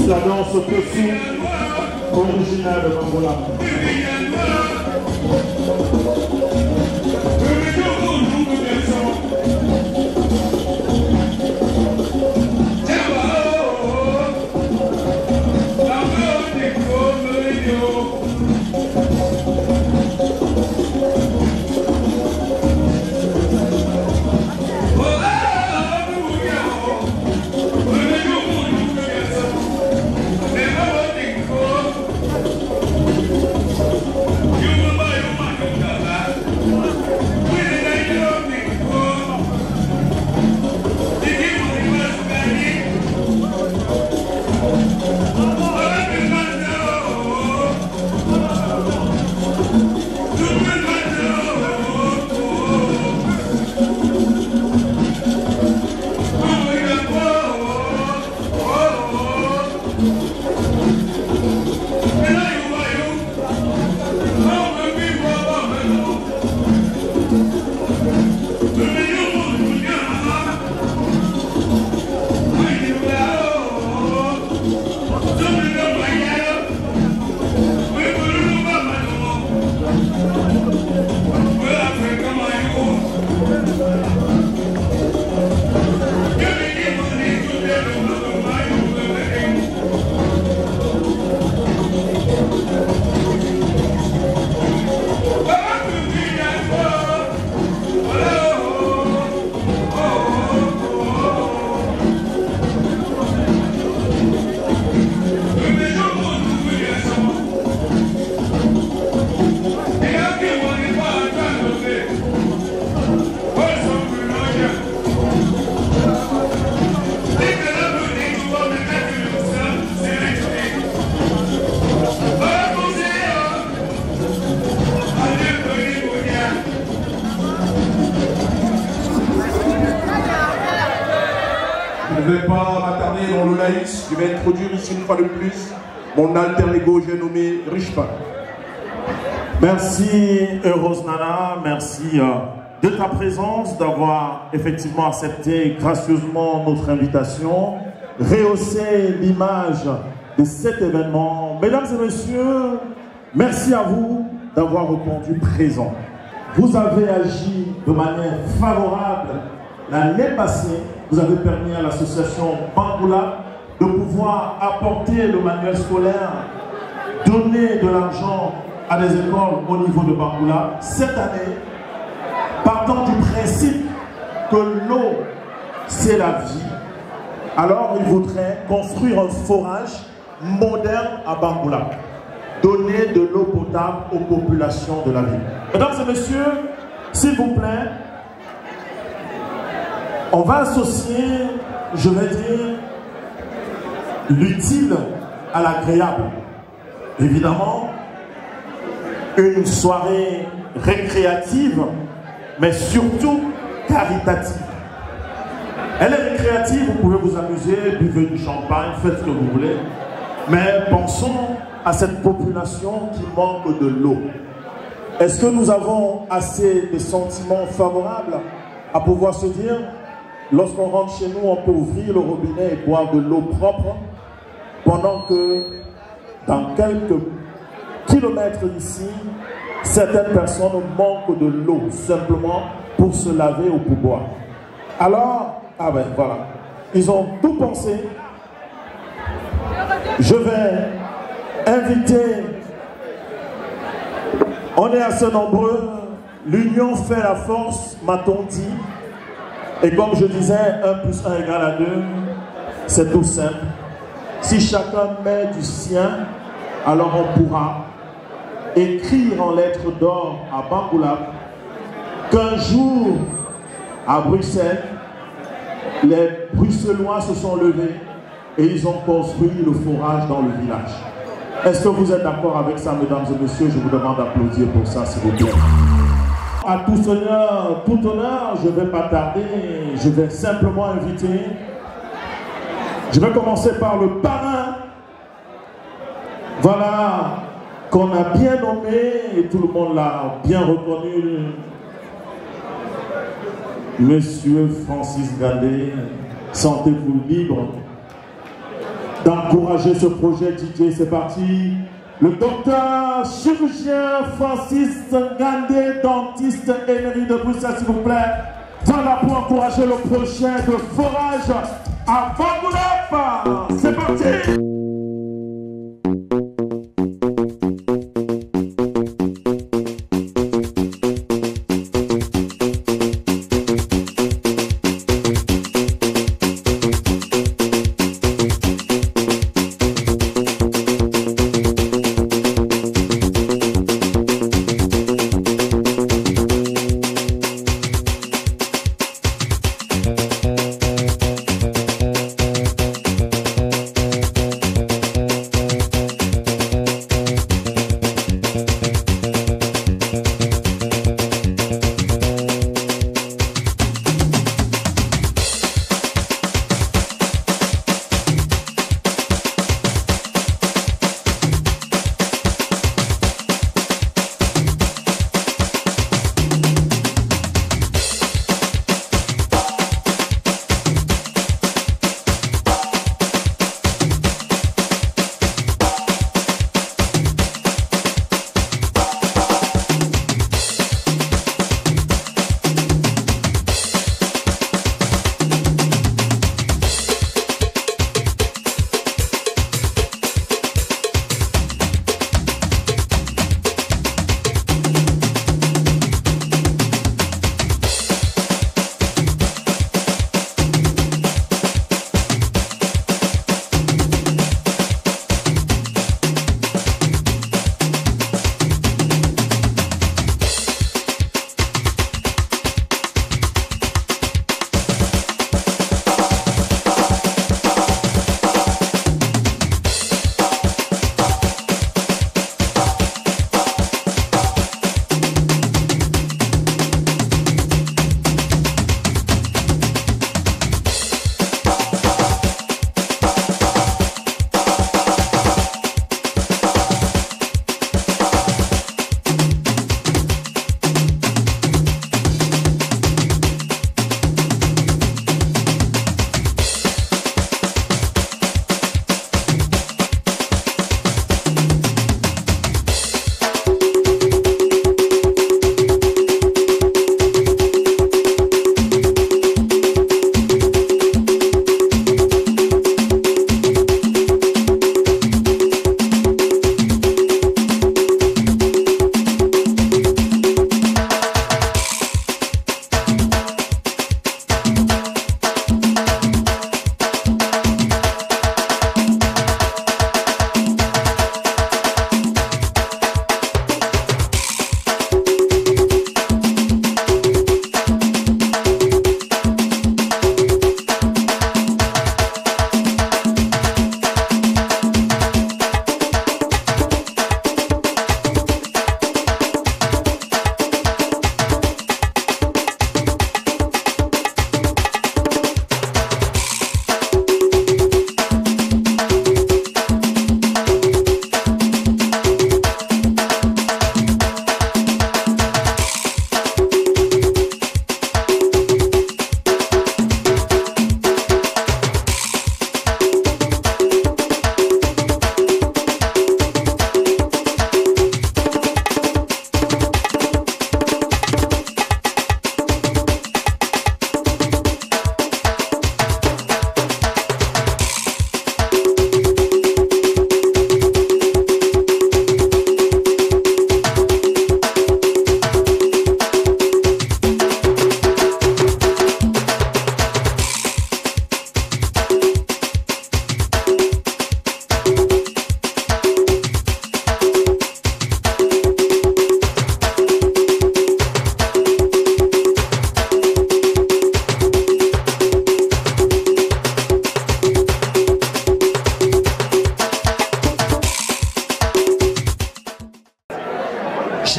La danse aussi originale de Bangoulap. Next, je vais introduire ici une fois de plus mon alter ego, j'ai nommé Richpa. Merci Rosnana, merci de ta présence, d'avoir effectivement accepté gracieusement notre invitation, rehausser l'image de cet événement. Mesdames et messieurs, merci à vous d'avoir répondu présent. Vous avez agi de manière favorable l'année passée. Vous avez permis à l'association Bangoula de pouvoir apporter le manuel scolaire, donner de l'argent à des écoles au niveau de Bangoula. Cette année, partant du principe que l'eau, c'est la vie, alors il voudrait construire un forage moderne à Bangoula. Donner de l'eau potable aux populations de la ville. Mesdames et messieurs, s'il vous plaît, on va associer, je vais dire, l'utile à l'agréable. Évidemment, une soirée récréative, mais surtout caritative. Elle est récréative, vous pouvez vous amuser, buvez du champagne, faites ce que vous voulez, mais pensons à cette population qui manque de l'eau. Est-ce que nous avons assez de sentiments favorables à pouvoir se dire, lorsqu'on rentre chez nous, on peut ouvrir le robinet et boire de l'eau propre, pendant que dans quelques kilomètres d'ici, certaines personnes manquent de l'eau simplement pour se laver ou pour boire. Alors, ah ben voilà, ils ont tout pensé. Je vais inviter, on est assez nombreux, l'union fait la force, m'a-t-on dit, et comme je disais, 1 plus 1 égale à 2, c'est tout simple. Si chacun met du sien, alors on pourra écrire en lettres d'or à Bangoula qu'un jour, à Bruxelles, les Bruxellois se sont levés et ils ont construit le forage dans le village. Est-ce que vous êtes d'accord avec ça, mesdames et messieurs? Je vous demande d'applaudir pour ça, s'il vous plaît. À tout honneur, je ne vais pas tarder, je vais simplement inviter. Je vais commencer par le parrain. Voilà, qu'on a bien nommé, et tout le monde l'a bien reconnu. Monsieur Francis Gandé, sentez-vous libre d'encourager ce projet. DJ, c'est parti. Le docteur chirurgien Francis Gandé, dentiste émérite de Bruxelles, s'il vous plaît. Voilà pour encourager le projet de forage à Bangoula. C'est parti.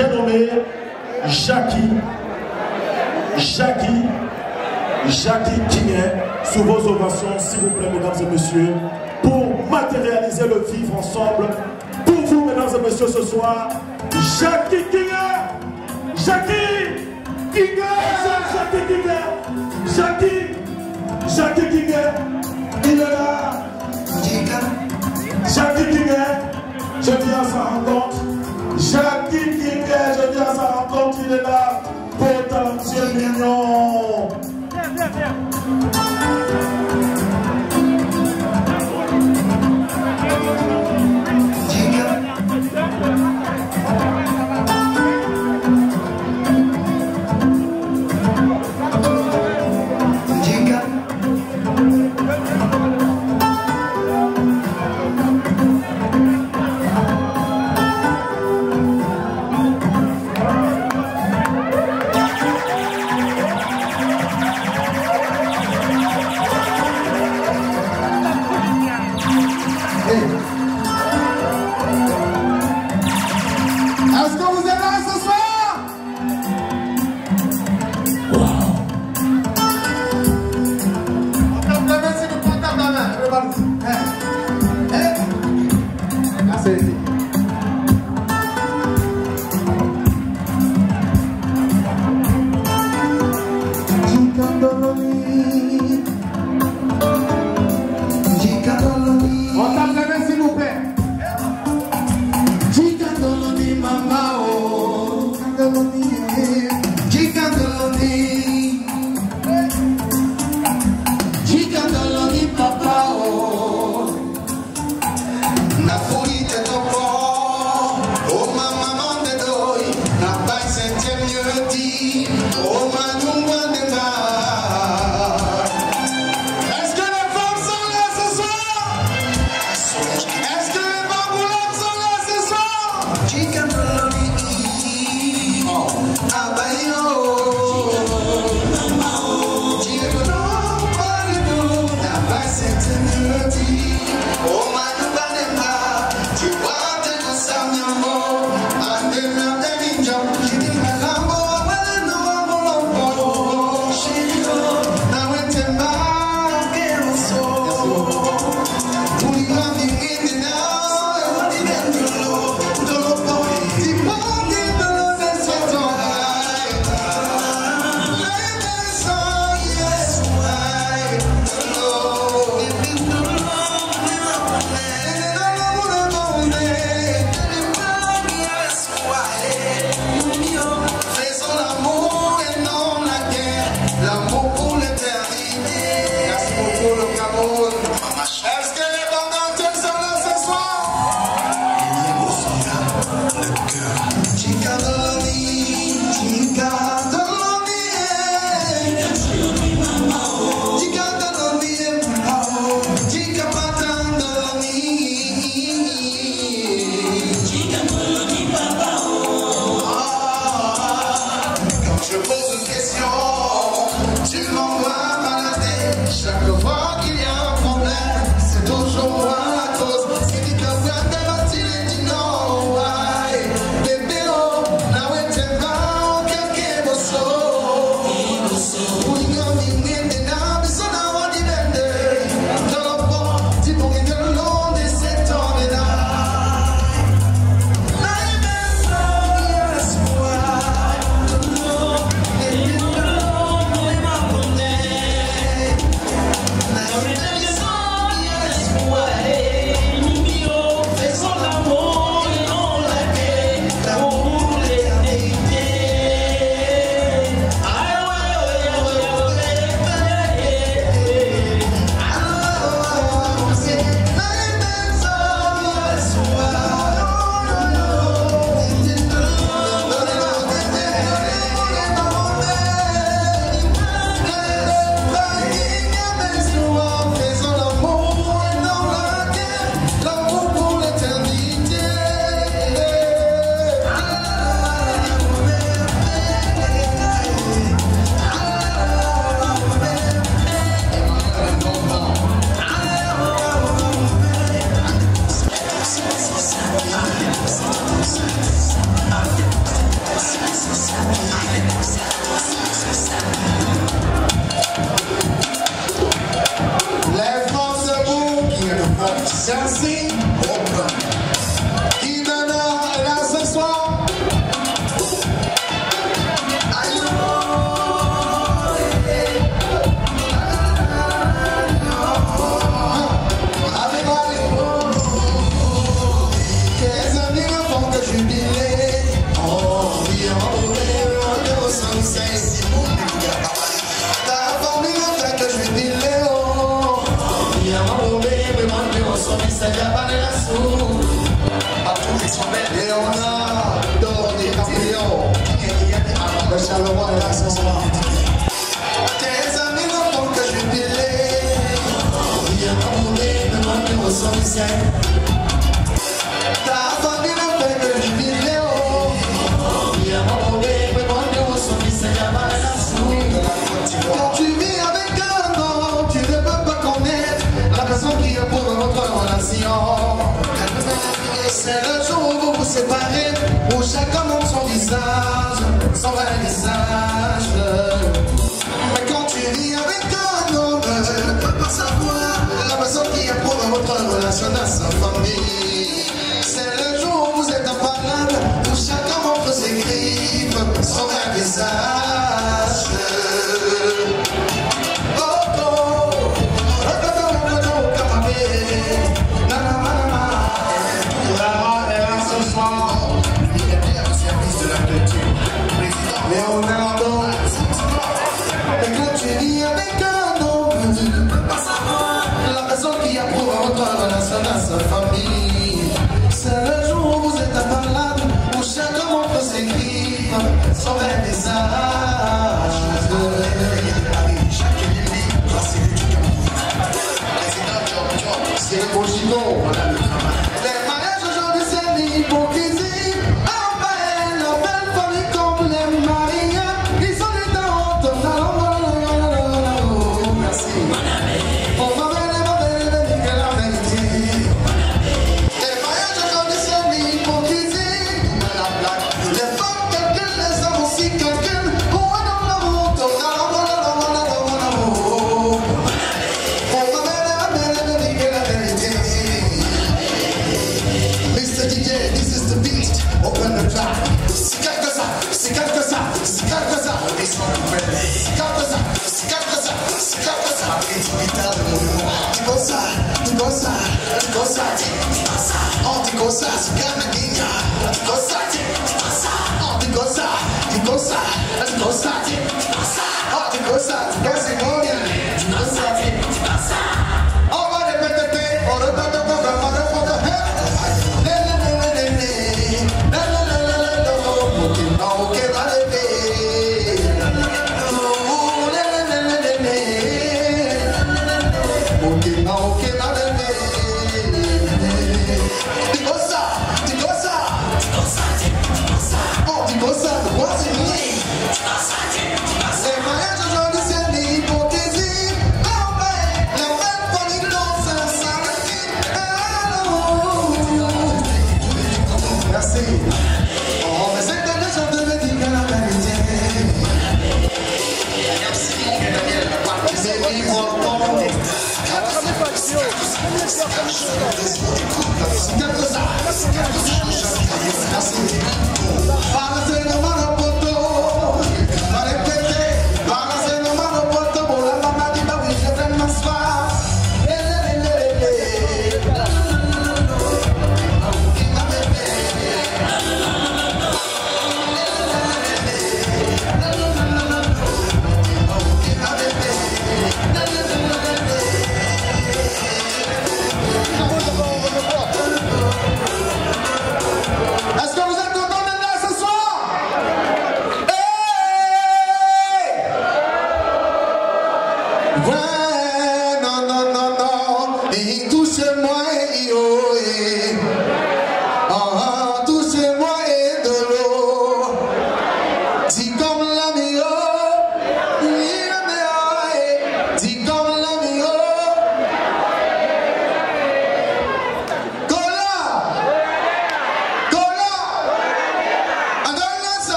j'ai nommé Jackie Kingé, sous vos ovations, s'il vous plaît, mesdames et messieurs, pour matérialiser le vivre ensemble. Pour vous, mesdames et messieurs, ce soir, Jackie Kingé, il est là. Jackie Kingé, je viens à sa rencontre. Jackie Kingé, je viens à sa rencontre, il est là. Beau talentueux mignon. Viens. Est-ce que vous êtes là ce soir? Wow. On t'a prévenu si nous comptons dans la main. Je vais pas le dire. Merci. On t'a prévenu s'il vous plaît. Napoli te tocó. Et on a dans des campions. Le Charleroi est là ce soir. Tes amis n'ont pas que je délai. Viens m'enrouler, me demander au son lycée. Ta famille ne fait que du vidéo. Viens m'enrouler, me demander au son lycée. Quand tu vis avec un homme, tu ne peux pas connaître la personne qui est pour notre relation. C'est le jour où vous vous séparez, où chacun montre son visage, son vrai visage. Mais quand tu vis avec un homme, tu ne peux pas savoir la personne qui est pour votre relation dans sa famille. C'est le jour où vous êtes imparables, où chacun montre ses griffes, son vrai visage. Leonardo, et quand tu vis avec un homme, tu ne peux pas savoir la personne qui approuve votre relation dans sa famille. C'est le jour où vous êtes imparables, où chacun montre ses griffes, son vrai visage. C'est le beau gigot. Les mariages aujourd'hui, c'est l'hypocrisie.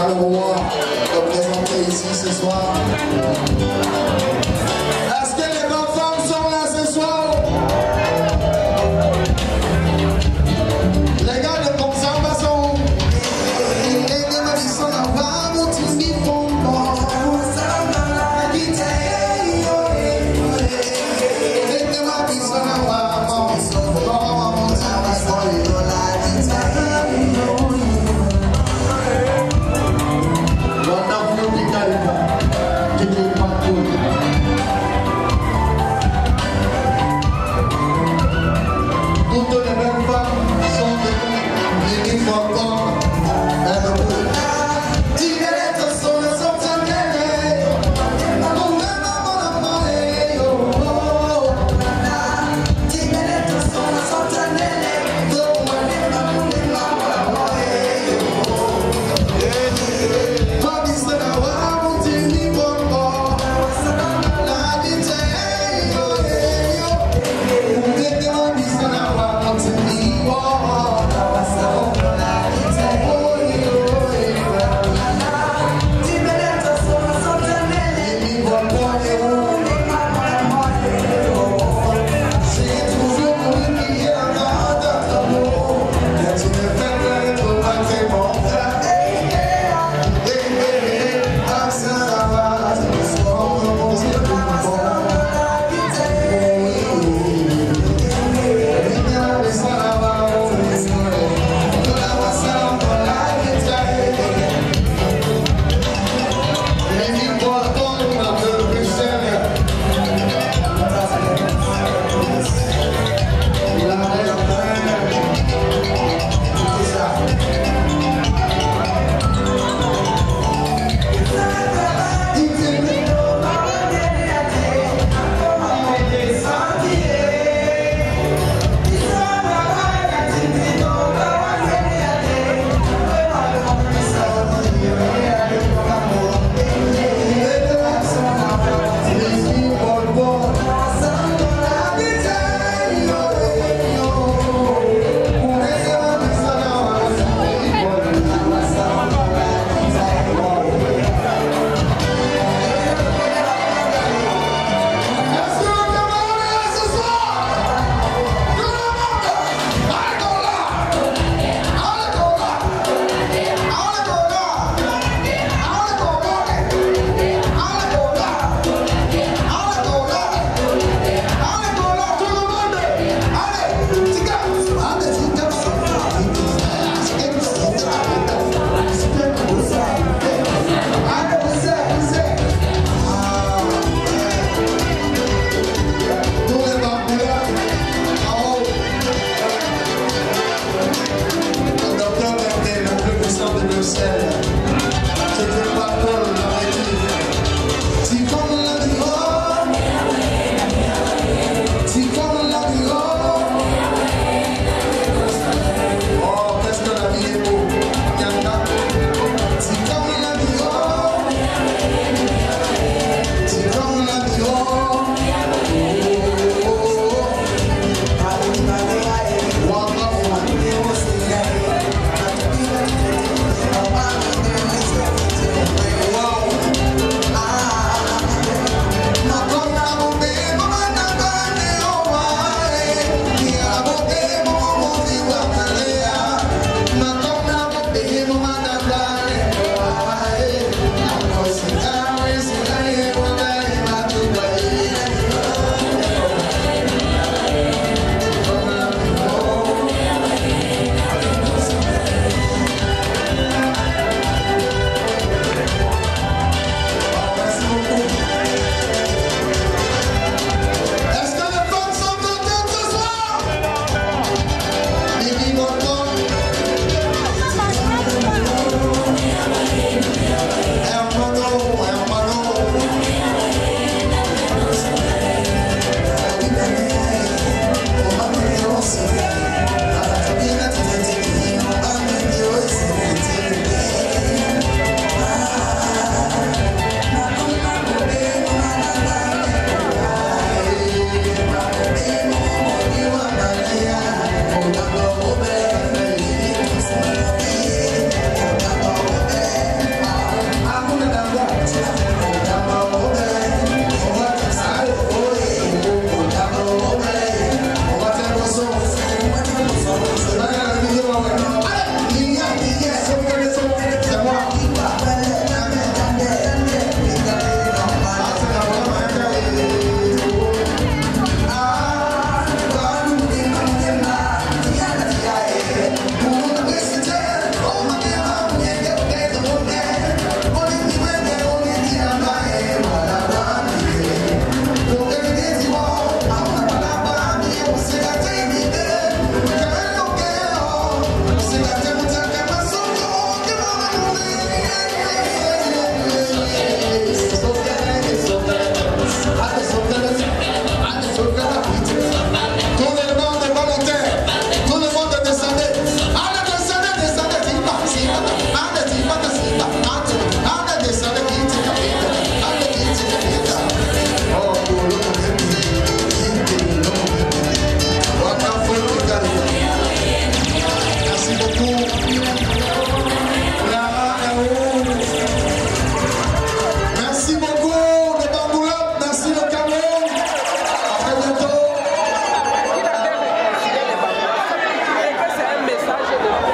le roi de présenter ici ce soir. Est-ce que les bonnes femmes sont là ce soir? Les gars de Consamba sont Wonderful,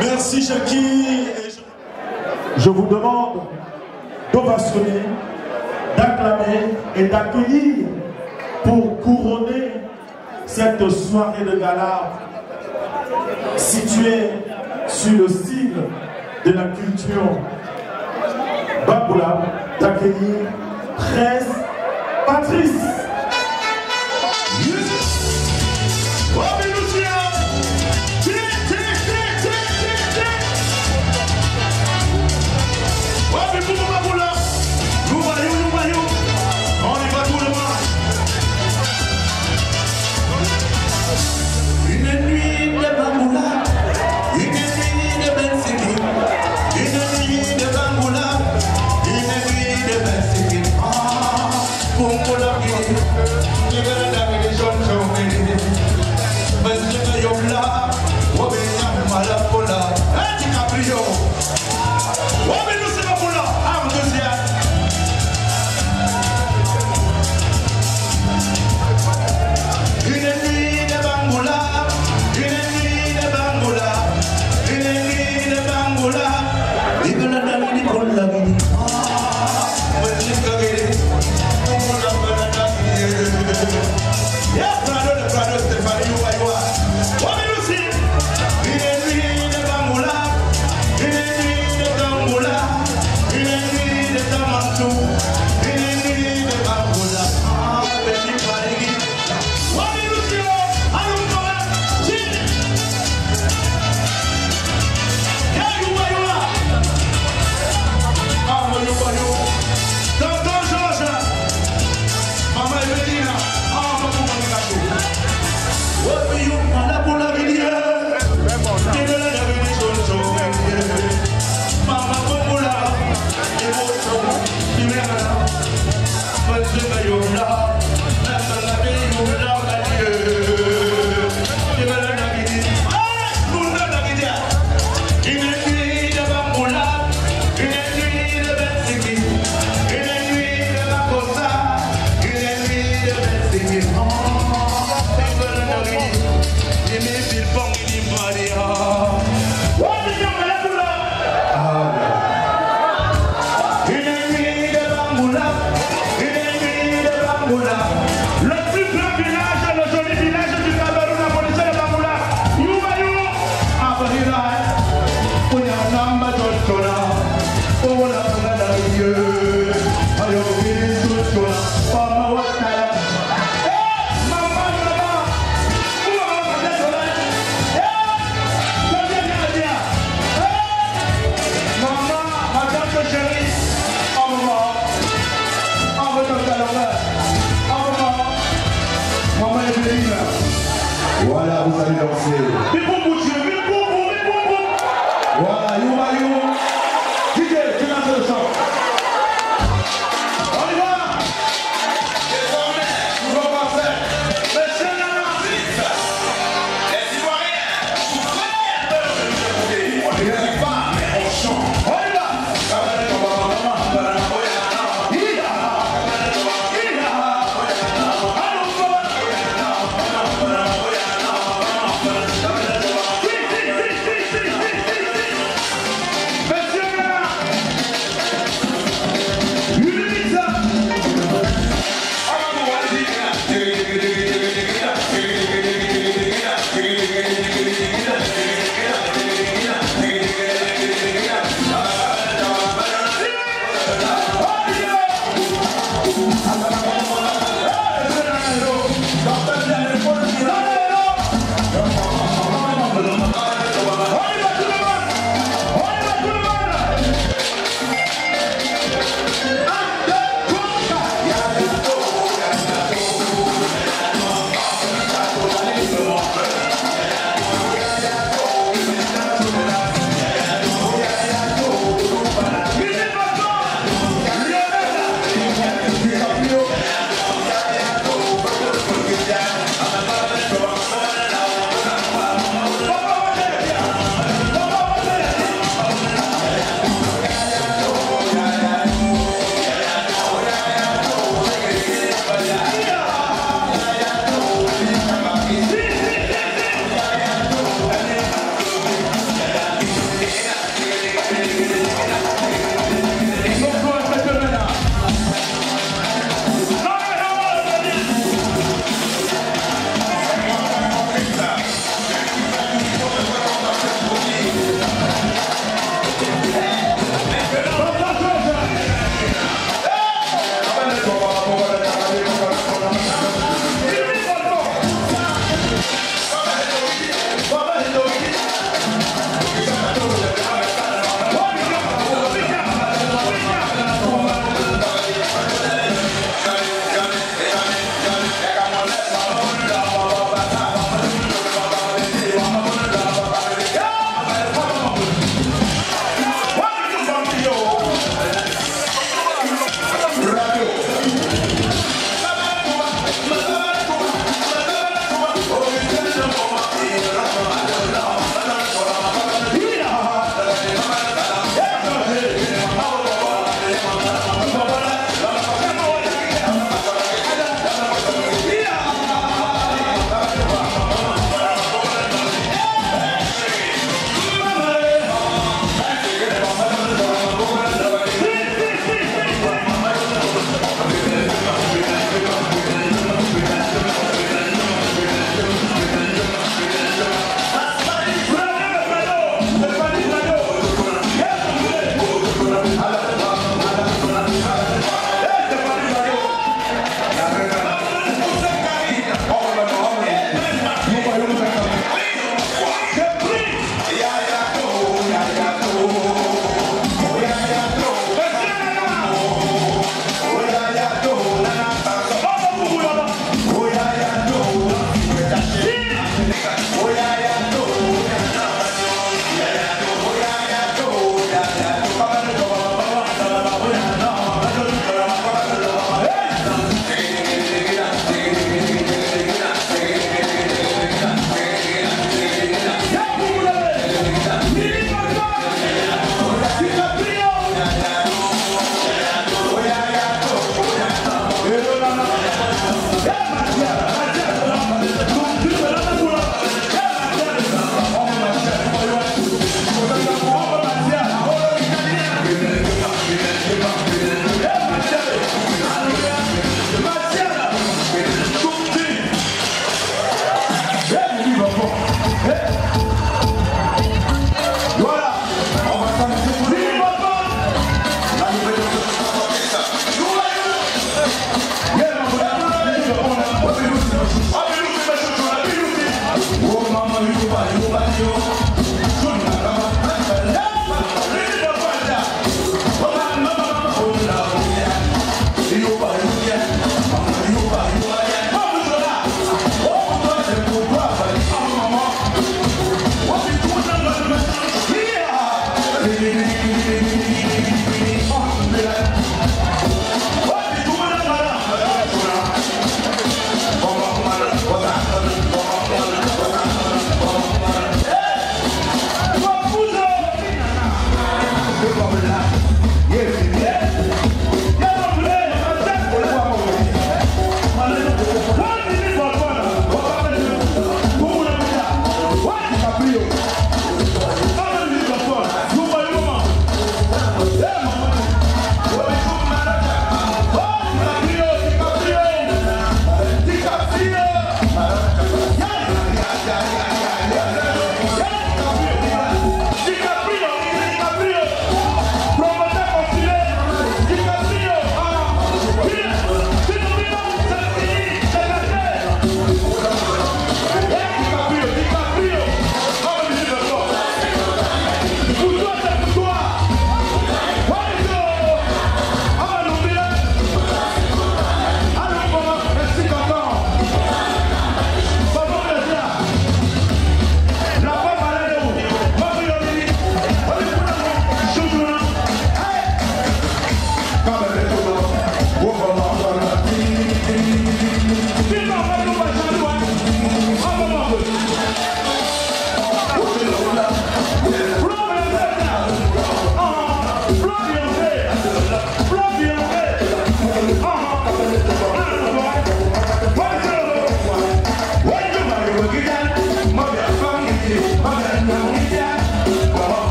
Merci Jackie. Je vous demande d'ovationner, d'acclamer et d'accueillir pour couronner cette soirée de gala située sur le sigle de la culture Baboula, d'accueillir 13 Patrice. Une nuit de Baboula, une nuit de Bensiki, une nuit de Baboula, une nuit de Bensiki. Ah, Baboula.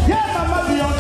Yeah, Mama Beyonce.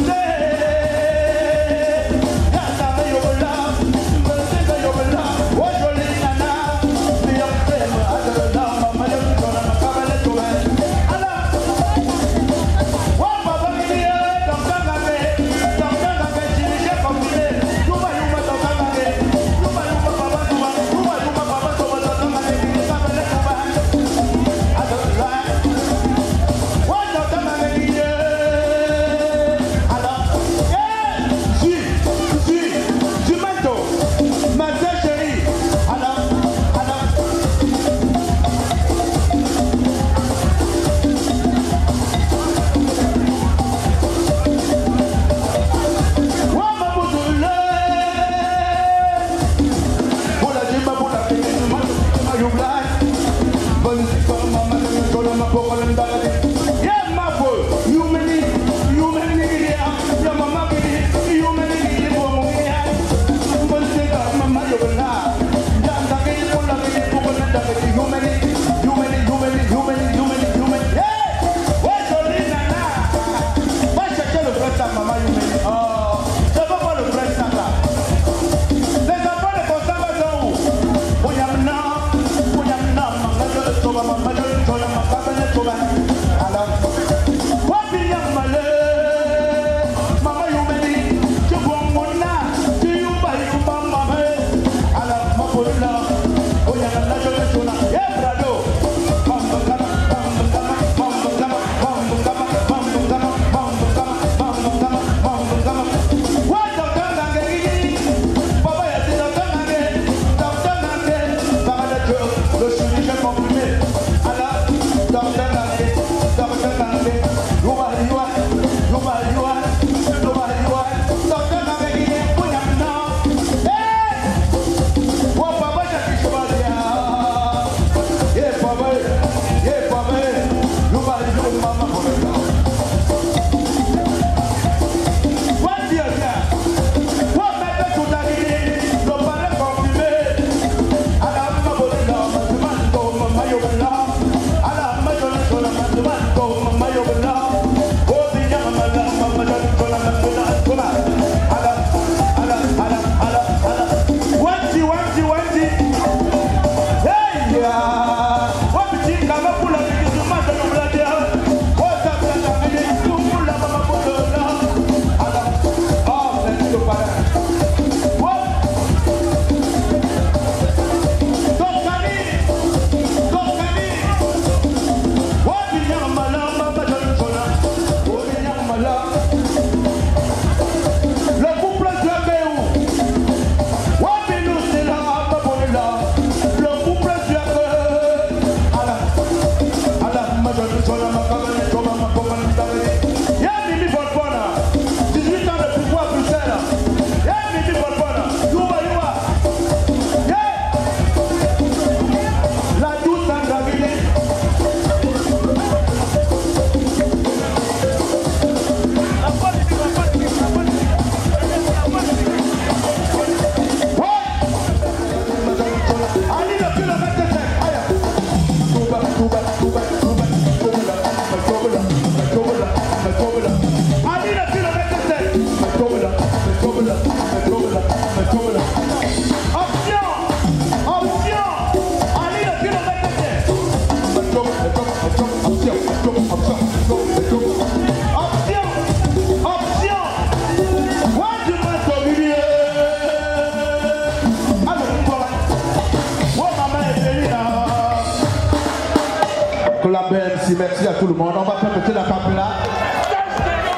merci à tout le monde. On va faire petit la capella.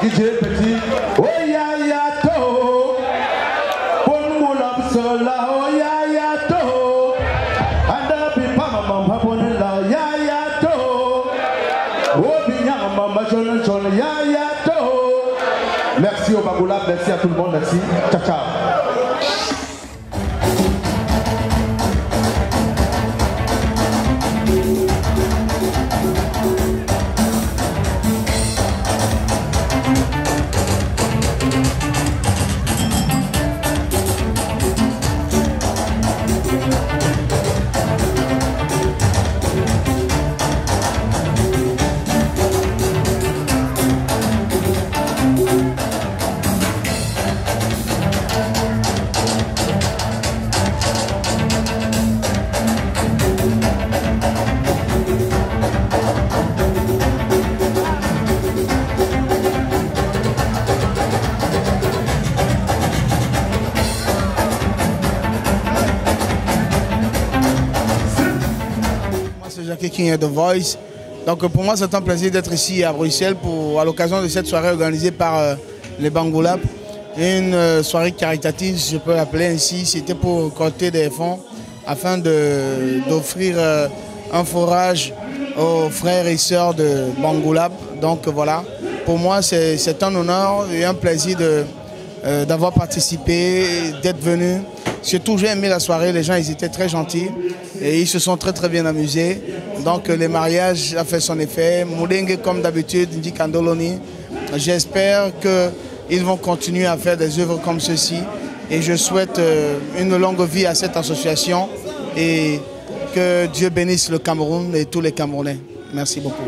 DJ petit. Oh ya ya to. Pon moula sola. Oh ya ya to. Anda pipa mama pon la ya ya to. Oh binya mama chon chon ya ya to. Merci au Bangoulap, merci à tout le monde, merci. Ciao ciao. King of the Voice. Donc pour moi c'est un plaisir d'être ici à Bruxelles à l'occasion de cette soirée organisée par les Bangoulap. Une soirée caritative, je peux l'appeler ainsi. C'était pour collecter des fonds afin d'offrir un forage aux frères et sœurs de Bangoulap. Donc voilà, pour moi c'est un honneur et un plaisir d'avoir participé, d'être venu. Surtout j'ai aimé la soirée, les gens ils étaient très gentils et ils se sont très bien amusés. Donc le mariage a fait son effet. Moulengue comme d'habitude, Ndi Kandoloni. J'espère qu'ils vont continuer à faire des œuvres comme ceci et je souhaite une longue vie à cette association et que Dieu bénisse le Cameroun et tous les Camerounais. Merci beaucoup.